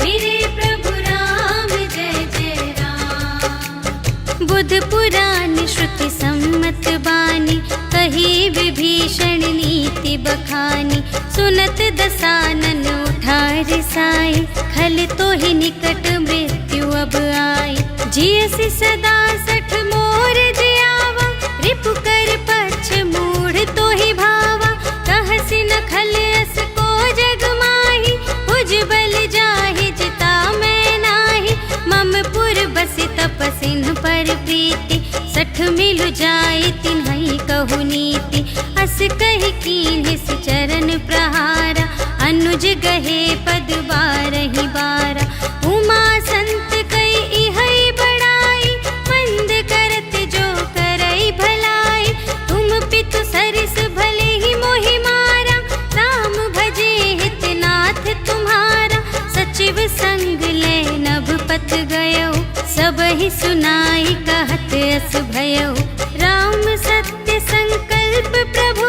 मेरे प्रभु राम जय जय राम। बुध पुराण श्रुति सम्मत बानी, कही विभीषण नीति बखानी। सुनत दसानन उठा रिसाई, खल तो ही निकट मृत्यु अब आई। जियसि सदा सठ मोर जियावा, रिपु कर पक्ष मूढ़ तो ही भावा। कहसि न खल अस को जग माही, भुज बल जाहि जिता मैं नाही। मम पुर बसि तपसिन पर प्रीति, सठ मिलु जाई तिन्हई कहु नीति। अस कहि कीन्हिस चरण प्रहारा, अनुज गहे पद बारहि बारा। उमा संत कई इहई बड़ाई, मंद करत जो करई भलाई। तुम पितु सरिस भले ही मोहि मारा, राम भजे हित नाथ तुम्हारा। सचिव संग ले नभ पथ गयो, सबहि सुनाई कहत अस भयो। राम सत्य संकल्प प्रभु,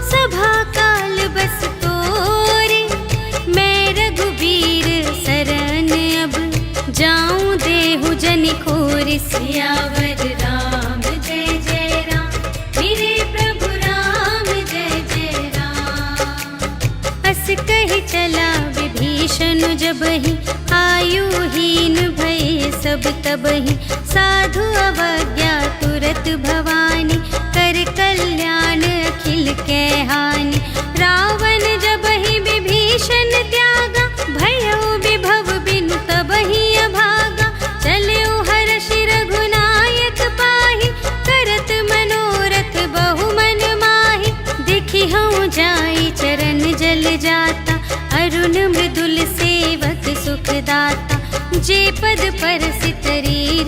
सभा काल बस तोरे। मैं रघुबीर शरण अब, जाऊं देहु जनि खोरि। सियावर राम जय जय राम, मेरे प्रभु राम जय जय राम। अस कहि चला विभीषण जबहि, आयुहीन भये सब तबहि। साधु अवज्ञा तुरत भवानी, कर कल्याण अखिल कै हानि। रावण जबहि विभीषण त्यागा, भयउ विभव बिनु तबहि अभागा। चलऊ हर्षि रघुनायक पाहि, करत मनोरथ बहु मन माहि। देखि हऊँ जाई चरण जल जाता, अरुण मृदुल सेवक सुखदाता। जे पद परसित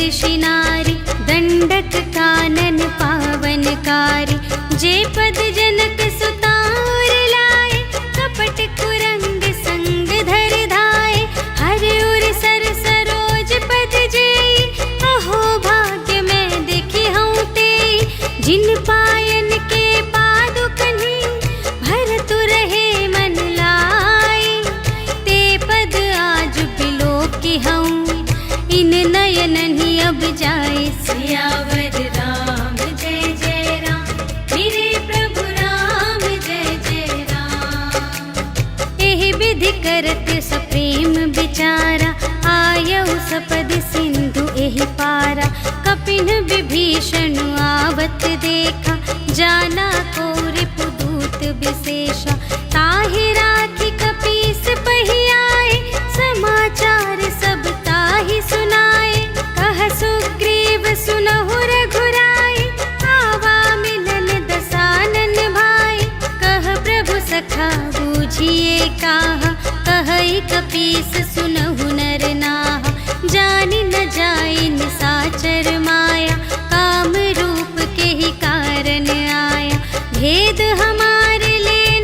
ऋषि नारी, दंडक कानन पावनकारी। जे पद जनक सुता उर लाए, कपट कुरंग संग धर धाए। हर उर सर सरोज पद जेई, अहो भाग्य मैं देखी हूँ तेई। जिन पायन के पादुकन्हि, भरतु रहे मन लाई। ते पद आज बिलोकी हूँ, इन नयनहि अब जाए। सियावर राम जय जय राम, मेरे प्रभु राम जय जय राम। एहि विधि करत सप्रेम विचारा, आयउ सपद सिंधु एहि पारा। कपिन विभीषण आवत देखा, जाना को रिपुदूत विशेषा। ताहि राखी कपीस पहि आए, समाचार सब ताहि सुनाए। कह सुग्रीव सुनहु रघुराई, आवा मिलन दसानन भाई। कह प्रभु सखा बूझिए काहा, कहई कपीस सुनहु नर नाहा। जानि न जाई निसाचर माया, काम रूप के ही कारण आया। भेद हमारे ले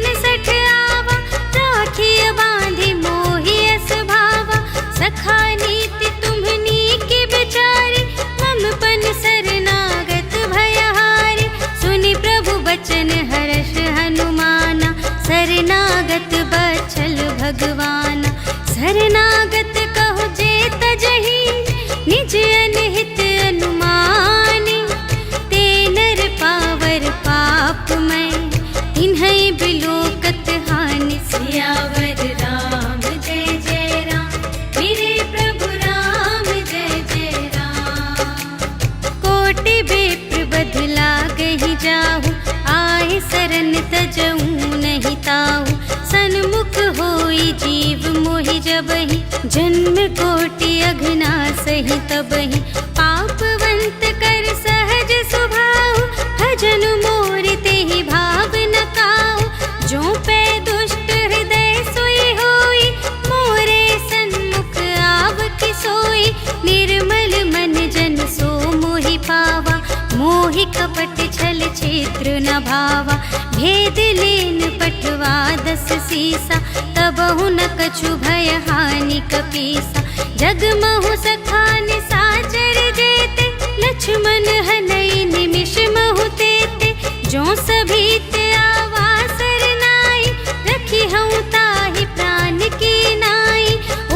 जन्म कोटि अघना सही तबहि पापवंत कर सहज स्वभाव भजन मोर तेहि भाव न काऊ जो पै दुष्ट हृदय सोई होई मोरे सन्मुख आव कि सोई निर्मल मन जन सो मोहि पावा मोहि कपट छल क्षेत्र न भावा भेद लेन पठवा 10 सीसा तबहु न कछु भय हानि कपीसा जगमहु सखा निसाचर जेते लक्ष्मण हनई निमिष महु तेते जो सभीत आवासर नाई रखी हूँ ताहि प्राण की नाई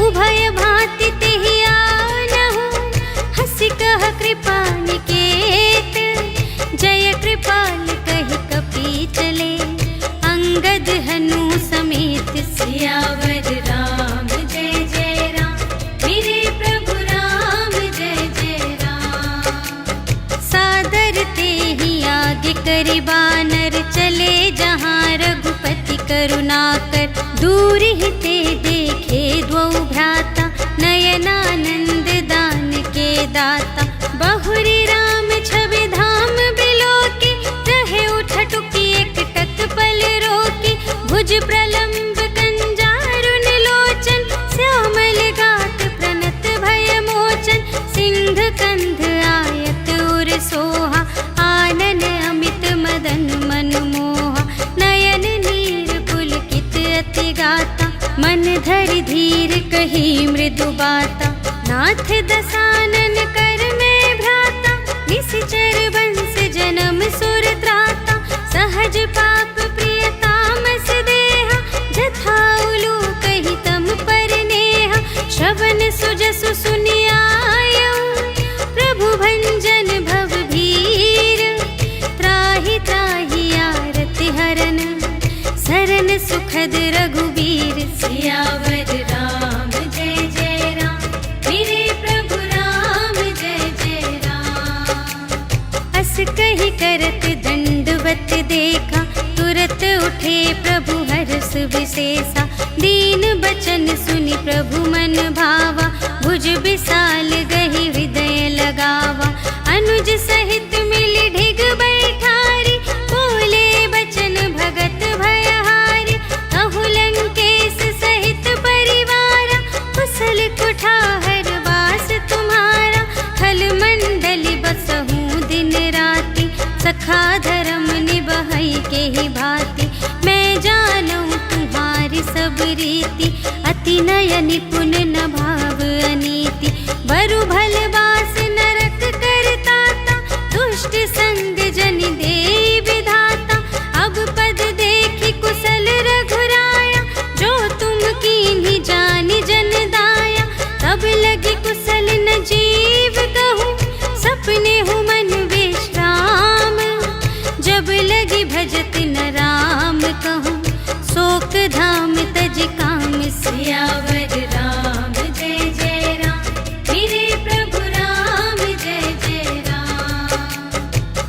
उभय भांति तेहि आनहु हंसी कह कृपा निकेत जय कृपाल कहि कपी चले अंगद हनु समेत सियावर राम जय जय राम मेरे प्रभु राम जय जय राम सादर तेहि आगे करि बानर चले जहाँ रघुपति करुणाकर दूर ही ते देखे द्वौ भ्राता नयनानंद दान के दाता बहुरी राम छवि धाम बिलोकी रहे उठटुकी एकटक पल रोकी भुज प्रलंब कंजारुन लोचन श्यामल गात प्रणत भय मोचन सिंह कंध आयत उर सोहा आनन अमित मदन मन मोहा नयन नीर पुलकित अति गाता मन धरि धीर कही मृदु बाता नाथ दसानन कर में भ्राता निश्चर वंश जन्म सुर त्राता सहज पाप प्रिय तामस देहा जथा उलू कही तम पर नेहा श्रवण सुजसु सुनियायऊ प्रभु भंजन भव भीर त्राहि त्राहि आरति हरन सरन सुखद रघुवीर सियावर राम जय जय राम मेरे प्रभु राम जय जय राम अस कही करत दंडवत देखा तुरत उठे प्रभु हर्ष विशेषा दीन बचन सुनि प्रभु मन भावा भुज विशाल गहि हृदय लगावा अनुज सहित मिली ढिग बैठारी बोले बचन भगत भयहारी कहु लंकेश सहित परिवारा कुशल कुठार वास तुम्हारा खल मंडली बसहूँ दिन राति सखा धर्म निबहई के ही भांति मैं जानूं तुम्हारी सब रीति अति नय निपुण न भाव अनीति बरु भल बास नरक करताता दुष्ट संग जन दे विधाता अब पद देखी कुशल रघुराया जो तुम कीन्ही जानि जन दाया तब लगी कुशल न जीव कहूँ सपने हूँ मन विश्राम जब लगी भजत न राम कहूँ शोक धाम तज काम सियावर राम जय जय राम मेरे प्रभु राम जय जय राम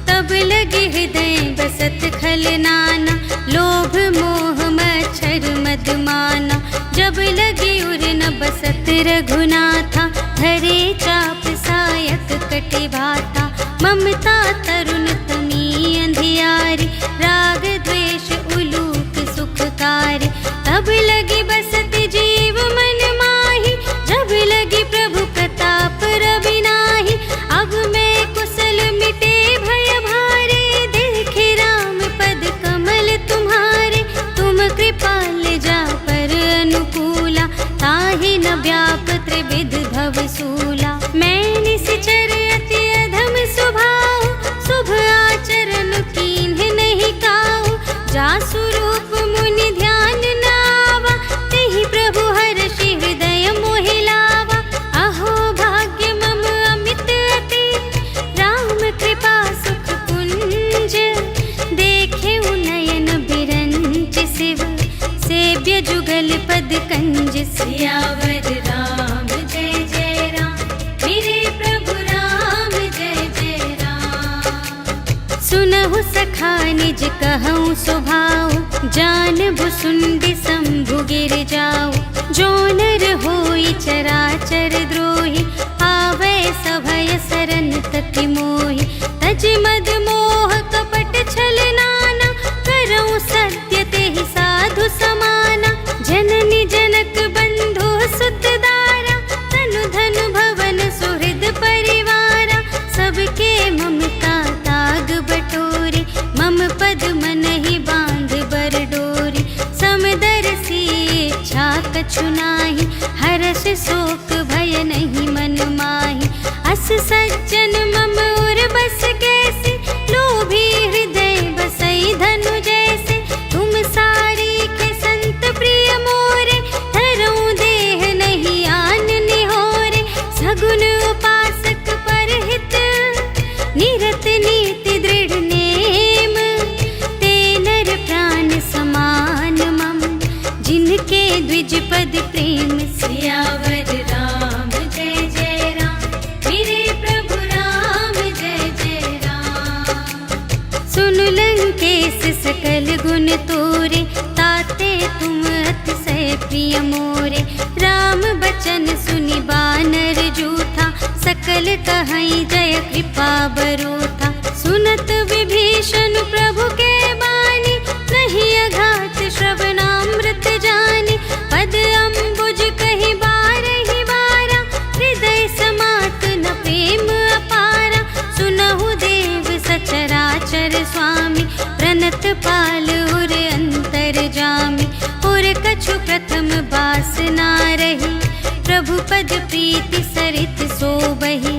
तब लगे हृदय बसत खल नाना लोभ मोह मच्छर मदमाना जब लगे उर न बसत रघुनाथा धरे चाप सायक कटे भाता ममता तरुण तमी अंधियारी राग द्वेष उलूक सुखकारी तब लगी बसत जीव मन माही जब लगी प्रभु प्रताप रवि नाही अब मैं कुशल मिटे भय भारे देखे राम पद कमल तुम्हारे तुम कृपाल जा पर अनुकूला ताहि न व्याप त्रिविध भव सूला मैं निश्चर अति अधम स्वभाव शुभ आचरण कीन्ह नहीं काऊ जा स्वरूप मुनि ध्यान नावा तेहि प्रभु हर्षि हृदय मोहि लावा अहो भाग्य मम अमित अति राम कृपा सुख कुंज देखे नयन बिरंच शिव सेव्य जुगल पद कंज सियावर राम जय जय राम मेरे प्रभु राम जय जय राम सुनहु सखा निज कहूँ स्वभाव जान भुसुंडी शंभु गिर जाओ जो नर हो होई चराचर द्रोही, आवे सभय सरन तकी मोहि। तज मद मोह कपट छल नाना, करऊँ सत्य तेहि साधु समाना। जननी जनक बंधु सुत दारा, तनु धन भवन सुहृद परिवारा। सबके ममता ताग बटोरी, मम पद मन ही बांध बर डोरी। समदर्शी इच्छा कछु नाही, हर्ष शोक भय नहीं मन माही। अस सज्जन मम उर बस कैसे, लोभी हृदय बसई धनु जैसे। तुम सारी के संत प्रिय मोरे, धरऊँ देह नहीं आन निहोरे। सगुन उपासक परहित, निरत नीति दृढ़ नेम। ते नर प्राण समान मम, जिनके द्विज पद प्रेम। सियावर राम जय जय राम, मेरे प्रभु राम जय जय राम। सुन लंकेश सकल गुण तोरे, ताते तुम अतिशय प्रिय मोरे। राम बचन सुनि बानर जूथा, सकल कहई जय कृपा बरूथा। सुनत विभीषण प्रभु के बानी, नहीं अघात श्रवणामृत जानी। पद अम्बुज कहि बारहि बारा, हृदय समात न प्रेम अपारा। सुनहु देव सचराचर स्वामी, प्रणत पाल उर अंतर जामी। उर कछु प्रथम बास ना रही, प्रभु पद प्रीति सरित सोबहि।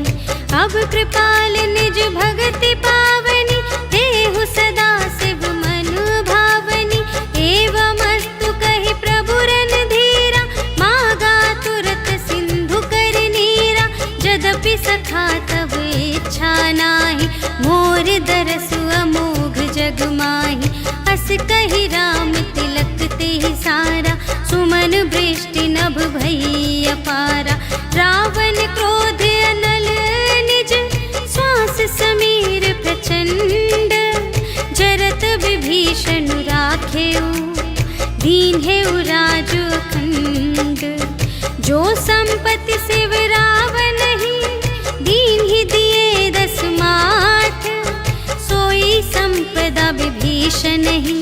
अब कृपाल निज भगति पावनी, देहु सदा शिव मन भावनी। एवं अस्तु कहि प्रभु रणधीरा, मागा तुरत सिंधु कर नीरा। यद्यपि सखा तब इच्छा नाही, मोर दरसु अमोघ जग माही। अस कहि राम तिलक तेहि सारा, सुमन वृष्टि नभ भई अपारा। रावण क्रोध अनल निज, श्वास समीर प्रचंड। जरत विभीषण राखेउ, दीन्हेउ राजु अखंड। जो संपत्ति शिव रावण ही, दीन्हि दिए दस माठ। सोई संपदा विभीषण ही,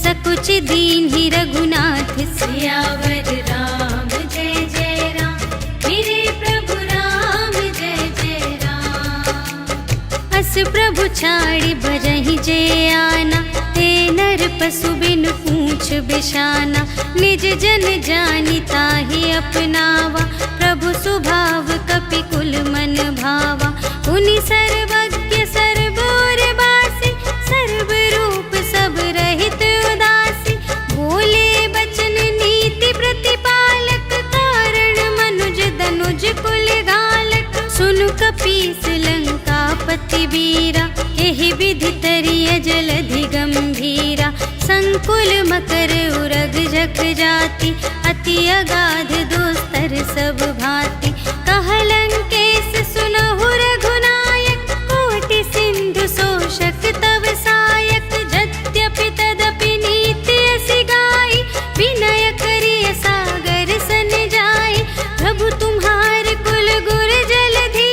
सकुच दीन्हि रघुनाथ। सियावर राम जय जय राम, मेरे प्रभु राम जय जय राम। अस प्रभु छाड़ि भजहि जे आना, ते नर पशु बिनु पूछ बिशाना। निज जन जानि ताहि अपनावा, प्रभु सुभाव कपि कुल मन भावा। पुनि सर्वज्ञ सर्वोर बासी, सर्व रूप सब रहित उदासी। बोले बचन नीति प्रतिपालक, कारण मनुज दनुज कुल घालक। सुनु कपीस लंकापति वीरा, एहि विधि तरिय जलधि गंभीरा। संकुल मकर उरग जख जाति, अति अगाध दोस्तर सब भांति। कह लंकेश सुनहु रघुनायक, कोटि सिंधु शोषक तव सायक। यद्यपि तदपि नीति असि गाई, विनय करिय सागर सन जाई। प्रभु तुम्हार कुल गुर जलधि,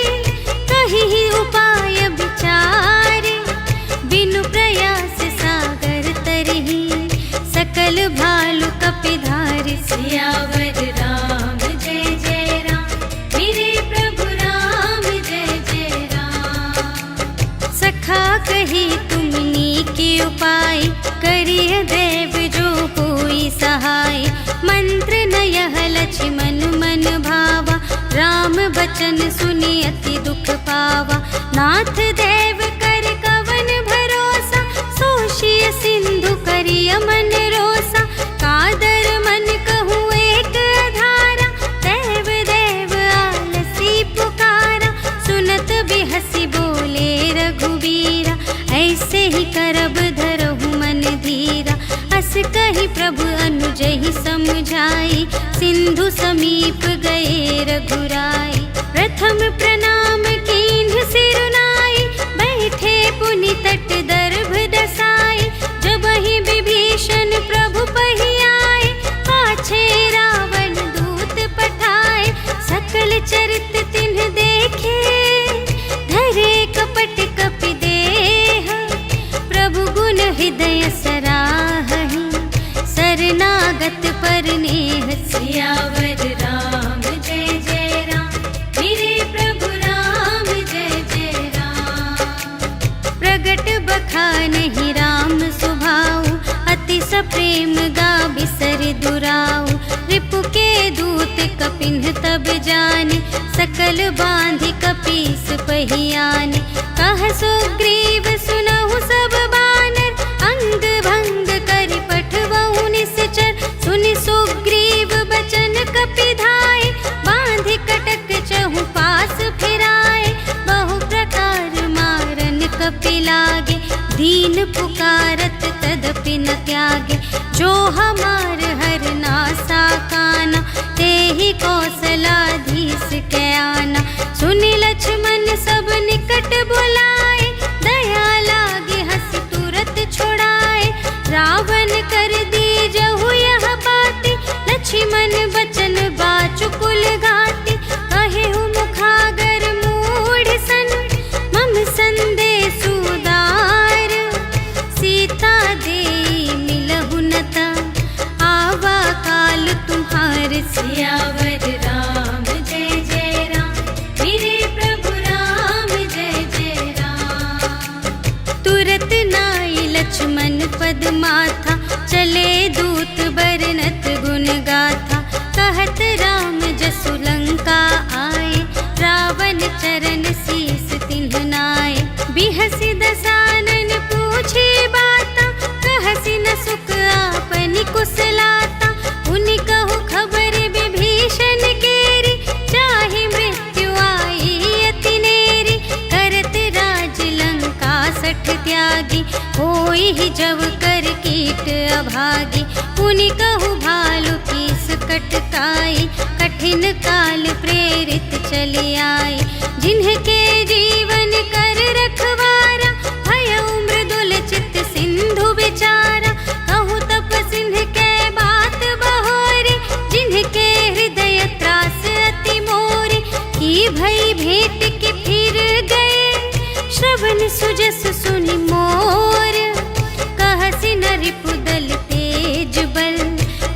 कहि उपाय विचारे। बिनु प्रयास सागर तरहि, सकल भालु कपिधारि। सियावर राम जय जय राम, मेरे प्रभु राम जय जय राम। सखा कही तुमनी के उपाय, करिय देव जो कोई सहाय। मंत्र न यह लक्ष्मण मन भावा, राम बचन सुनि अति दुख पावा। नाथ देव कर कवन भरोसा, सोषिय सिंधु करिय मन रोसा। कादर मन कहूँ एक आधारा, देव देव आलसी पुकारा। सुनत बिहसी बोले रघुबीरा, ऐसे ही करब धरहु मन धीरा। अस कहि प्रभु अनुजहि समझाई, सिंधु समीप गए रघुराई। प्रथम प्रणाम कीन्ह सिरुनाई, बैठे पुनि तट दर्भ दसाई। जबहि विभीषण प्रभु पहियाए, पाछे रावण दूत पठाए। प्रेम गा बिसर दुराऊ। रिपु के दूत कपिन्ह तब जाने, सकल बांधि कपीस पहियाने। कह सुग्रीव सुनहु सब बानर, अंग भंग करि पठवहु निश्चर। सुनि सुग्रीव बचन कपि धाय, बांधि कटक चहु पास फिराए। बहु प्रकार मारन कपि लागे, दीन पुकारत तदपि न त्यागे। जो हमार हर नासा काना, तेहि कौशलाधीश के आना। सुनि लक्ष्मण सब निकट बुलाए, दया लागे हंस तुरत छुड़ाए। रावण कर दीजहु यह बाती, लक्ष्मण बचन बाचुकुल घाटी। कहेहु मुखागर मूढ़ सन, मम संदेश उदार। सीता देई मिलहु न ता, आवा काल तुम्हार। सियावर राम जय जय राम, मेरे प्रभु राम जय जय राम। तुरत नाई लक्ष्मण पद माथा, चले दूत बरनत गुण गाथा। कहत राम जसु लंका आए, रावण चरण शीस तिन्ह नाए। बिहसि दसानन पूछे बाता, कहसि न सुख आपनि कुशलाता। उनि कहु खबर विभीषण केरी, चाहे मृत्यु आई अति नेरी। करत राज लंका सठ त्यागी, होई जब कर कीट अभागी। उनि कहु भालु कीस कटकाई, कठिन काल प्रेरित चली आई। जिन्हके जीवन कर रखवारा, भयउ मृदुल चित सिंधु विचारा। कहु तप सिंध के बात बहोरी, जिन्हके हृदय त्रास अति मोरी। की भई भेंट के फिर गए, श्रवण सुजस सुनि मोर। कहसि न रिपुदल तेज बल,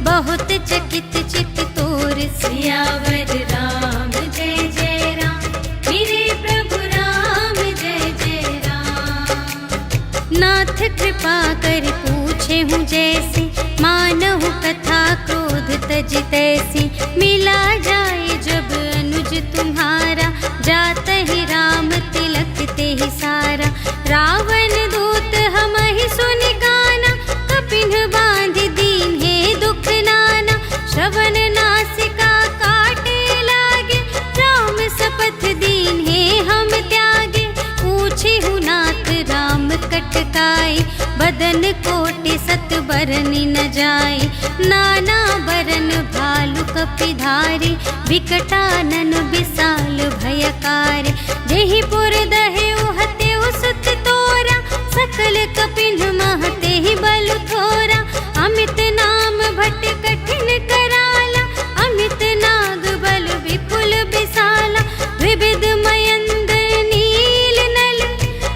बहुत चकित चित तोर। सियावर राम जय जय राम, मेरे प्रभु राम जय जय राम। नाथ कृपा कर पूछे हूँ जैसे, मानहु कथा क्रोध तज तैसी। मिला जाए जब अनुज तुम्हारा, जात ही राम तिलक ते ही सारा। रावण दूत हमहि सुनि गाना, कपिन्ह बांधि दीन्हे दुख नाना। श्रवण नासिका काटे लागे, राम शपथ दीन्हे हम त्यागे। पूछिहु नाथ राम कटकाई, बदन कोटि सत बरनि न जाई। नाना बरन भालु कपि धारी, विकटानन विशाल भयकारी। जेहि पुर दहेउ हतेउ सुत तोरा, सकल कपिन्ह महते ही बल थोरा। अमित नाम भट कठिन कराला, अमित नाग बल विपुल विशाला। विविध मयंद नील नल,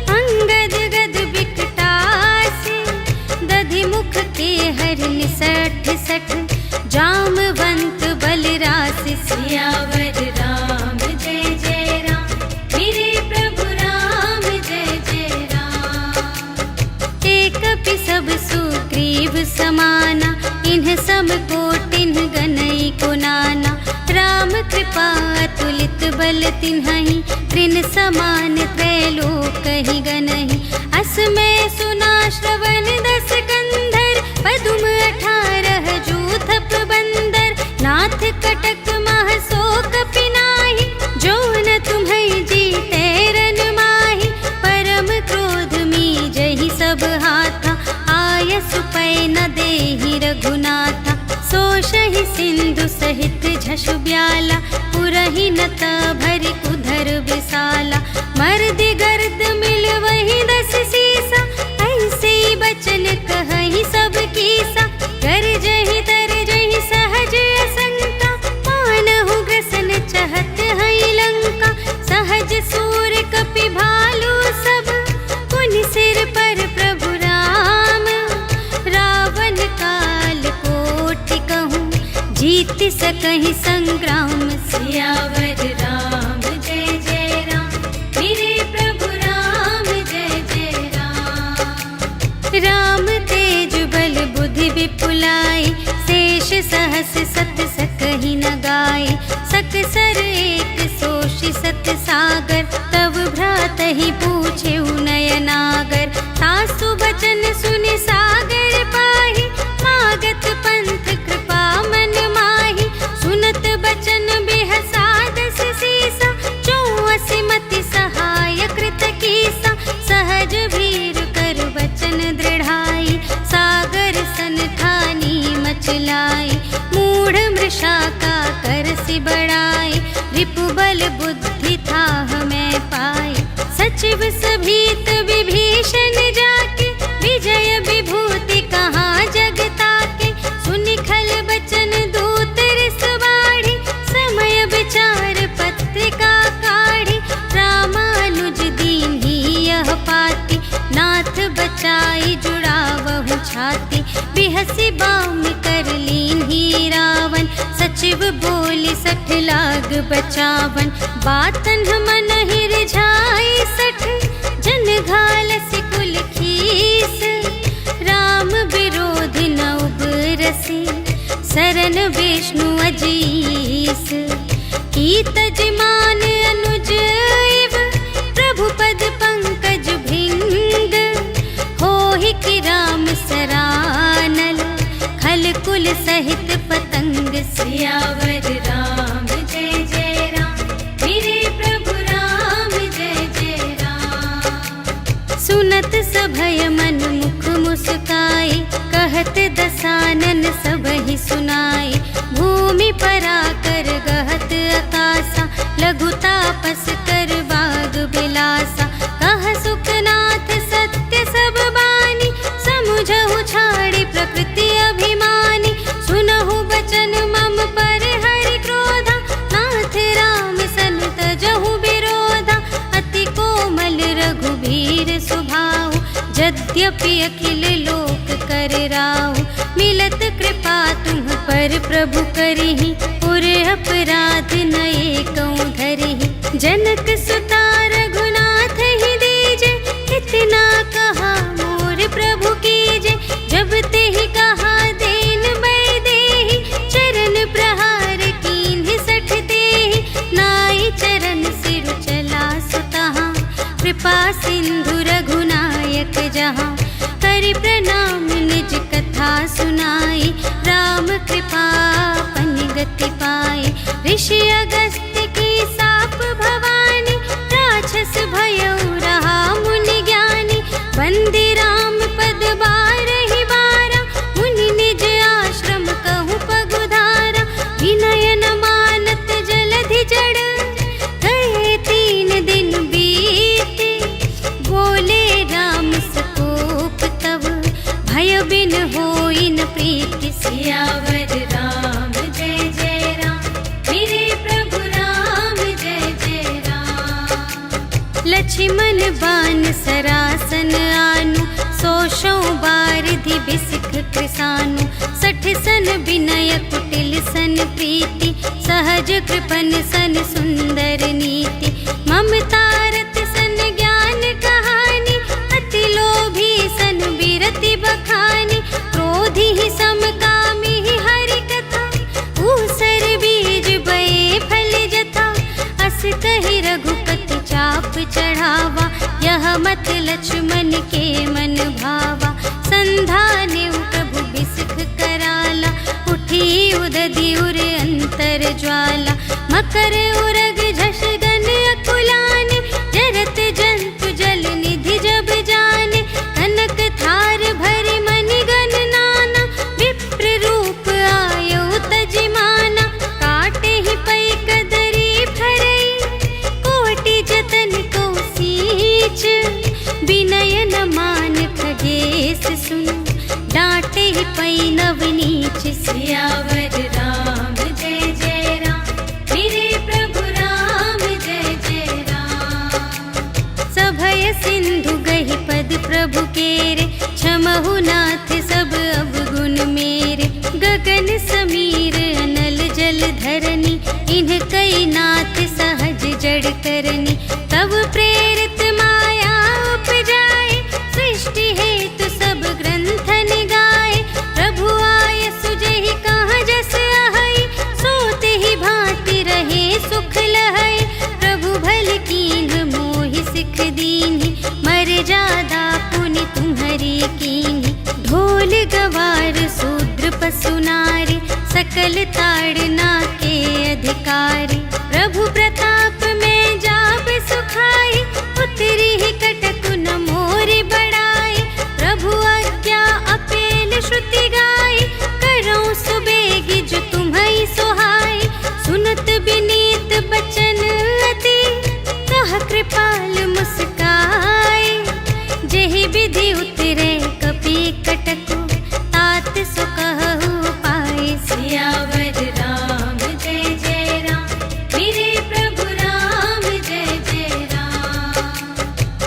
अंगद गद विकटासी। दधि मुख के हरिनि सठ सठ, जामवंत बलरासि। सियावर राम जय जय राम, मेरे प्रभु राम जय जय राम। एक कपि सब सुग्रीव समाना, इन्ह सम कोटिन्ह गनई को नाना। राम कृपा अतुलित बल तिन्हहि, त्रिन समान त्रैलोक ही गनहि। असमय सुना श्रवण दस कंधर, पदुम 18 जूथप बंदर। नाथ कटक मह शोक पिनाहि, जो न तुम्हें जीते रन माहि। परम क्रोध मीजहि सब हाथा, आयसु पै न देहि रघुनाथा। सोषहि सिंधु सहित झषु ब्याला, पुरहि न भरि कुधर विशाला। मर्दि गर्द मिल वही 10 सीसा, ऐसे बचन कहहि सब कीसा। गरजहि तरजहि सहज असंका, मानहु ग्रसन चहत हई लंका। सहज सूर कपि भालु सब, पुनि सिर पर प्रभु राम। रावण काल कोटि कहूँ, जीत सकहि संग्राम। सियावर राम जय जय राम, मेरे प्रभु राम जय जय राम। राम तेज बल बुद्धि विपुलाई, शेष सहस सत सकहि न गाय। सकसर एक सोषि सत सागर, तव भ्रातहि पूछे नयनागर। सासु बचन सुनि सागर पाहि, मागत पंथ कृपा मन माहि। सुनत बचन बेहसादस सीसा, चौअसि मति सहाय कृत कीसा। सहज भीर कर वचन दृढ़ाई, सागर सन ठानी मचलाई। मूढ़ मृषा का करसि बढ़ाई, रिपुबल बुद्धि थाह मैं पाई। सचिव सभीत विभीषण जाके, विजय विभूति कहाँ जग ताके। सुनि खल बचन दूत रिस बाढ़ी, समय विचार पत्रिका काढ़ी। रामानुज दीन्ही यह पाती, नाथ बचाई जुड़ावहु छाती। बिहसि बाम कर लीन्ही रावण, सचिव बोली सठ लाग बचावन। बातन मन ही रिझाई सठ, जन घालसि कुल खीस। राम विरोधि न उबरसि, सरन विष्णु अजीस। की तजमान अनुज इव, प्रभु पद पंकज भृंग। होहि कि राम सरानल, खल कुल सहित पतंग। सियावर राम जय जय राम, मेरे प्रभु राम जय जय राम। सुनत सभय मन मुख मुस्काई, कहत दसानन सबहि सुनाई। भूमि पराकर गहत आकासा, लघु तापस कर बाग बिलासा। कह सुखनाथ सत्य सब बानी, समुझहु छाड़ी प्रकृति अभिमानी। सुनहु बचन मम पर हरि क्रोधा, नाथ राम सन तजहु विरोधा। अति कोमल रघुबीर सुभाऊ, यद्यपि अखिल लोक कर राऊ। मिलत कृपा तुम पर प्रभु करिहि, पुर अपराध न एकौ धरिहि। जनक सुता रघुनाथ ही दीजे, इतना कहा मोर प्रभु कीजे। जब तेहि कहा देन बै देहि, चरण प्रहार कीन्हि सठ देहि। नाई चरण सिर चला सुतहाँ, कृपा सिंधु रघुनायक जहाँ। करि प्रणाम निज कथा सुनाई, राम कृपा पनि गति पाई। ऋषि अगस्त्य की साप भवानी, राक्षस भयउ रहा मुनि ज्ञानी। बंदी राम पद बारहि बारा, मुनि निज आश्रम कहु पगुधारा। विनय न मानत जलधि जड़, गए 3 दिन बीते। बोले राम सकोप तब, भय बिन होई न प्रीति। सियावर राम जय जय राम, मेरे प्रभु राम जय जय राम। लक्ष्मण बान सरासन आनु, सोशों बारिधि बिसिख कृसानु। सठ सन विनय कुटिल सन प्रीति, सहज कृपन सन सुंदर नीति। ममता रत सन ज्ञान कहानी, अति लोभी सन बिरति बखानी। क्रोधी ही समकामी ही हरि कथा, ऊसर बीज बये फल जथा। अस कहि रघुपति चाप चढ़ावा, यह मत लक्ष्मण के मन भावा। संधाने प्रभु बिसिख कराला, उठी उदधि उर अंतर ज्वाला। मकर उरग झष गन अकुलाने, जरत जंतु जल निधि जब जाने। कनक थार भरि मनि गण नाना, विप्र रूप आयो तजिमाना। काटे ही पै कदरी फरई, कोटि जतन को सींच। विनय न मान खगेश सुन, डांटे ही पै नव नीच। सियावर राम जय जय राम, मेरे प्रभु राम जय जय राम। सभय सिंधु गहि पद प्रभु केरे, क्षमहु नाथ सब अवगुण मेरे। गगन समीर अनल जल धरनी, इन्ह कई नाथ सहज जड़ करनी। तब प्रेरित माया उपजाए, सृष्टि हेतु सब ग्रंथन गाए। प्रभु सकल ताड़ना के अधिकारी। प्रभु प्रताप में जाब सुखाई, उतरी ही कटक न मोरी बढ़ाई। प्रभु आज्ञा अपेल श्रुति गाई, करऊं सुबेगी जो तुम्हारी सोहाई। सुनत विनीत बचन अति, कह कृपाल मुस्काई। जेहि विधि उतरे कपि कटकु, तात सो कहु पाई। सियावर राम जय जय राम, मेरे प्रभु राम जय जय राम।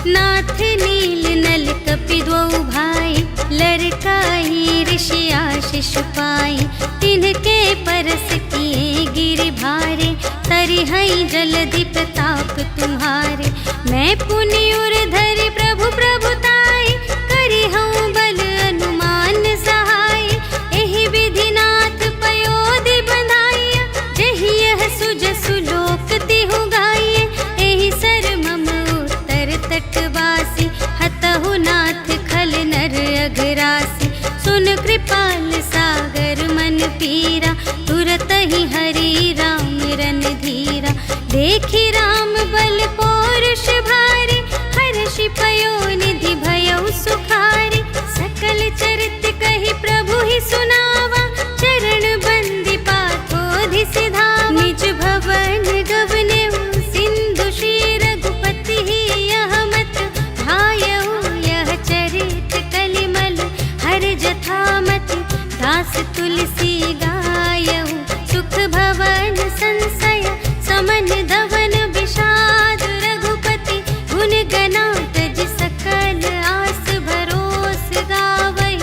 नाथ नील नल कपि द्वौ भाई, लरकाई ऋषि आशीष पाई। तिनके परस किए गिरि भारे, तरिहई जलधि प्रताप तुम्हारे। मैं पुनि उर धरि प्रभु प्रभुताई, करिहऊँ बल अनुमान सहाय। एहि विधि नाथ पयोधि बंधाइया, जेहि यह सुजसु लोक तिहु गाइए। एहि सर मम उत्तर तटवासी, हतहु नाथ खल नर अघरासी। सुन कृपाल सागर मन पीरा, तुरत ही हरि राम रन धीरा। देखि राम बल पौरुष भारी, हर्षि पयोनिधि भयउ सुखारी। सकल चरित कहि प्रभु ही सुनावा, चरण बंदी पाथोधि सिधावा। निज भवन गवनेउ सिंधु श्री रघुपति ही, यह मत भायउ यह चरित कलिमल हर जथामति। दास तुलसी गायउ, सुख भवन संशय समन धवन विषाद। रघुपति गुण गना तज सकल आस भरोस गावै।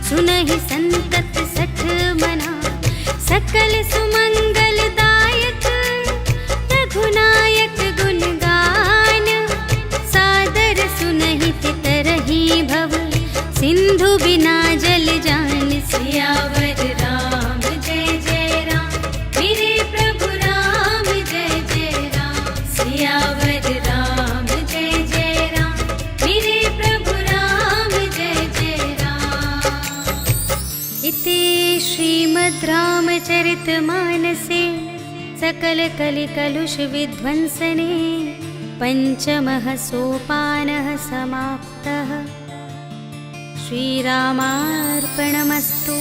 सुनहि संतत सठ मना, सकल सुमंगल दायक। रघुनायक गुण गान, सादर सुनहि तितरहि भव। सिंधु बिना जल जान, सियावर राम जय जय राम, मेरे प्रभु राम जय जय राम। सियावर राम जय जय राम, मेरे प्रभु राम जय जय राम। इति श्रीमद् रामचरितमानसे सकल कलि कलुष विध्वंसने, पंचमः सोपानः समाप्तः। श्रीरामार्पणमस्तु।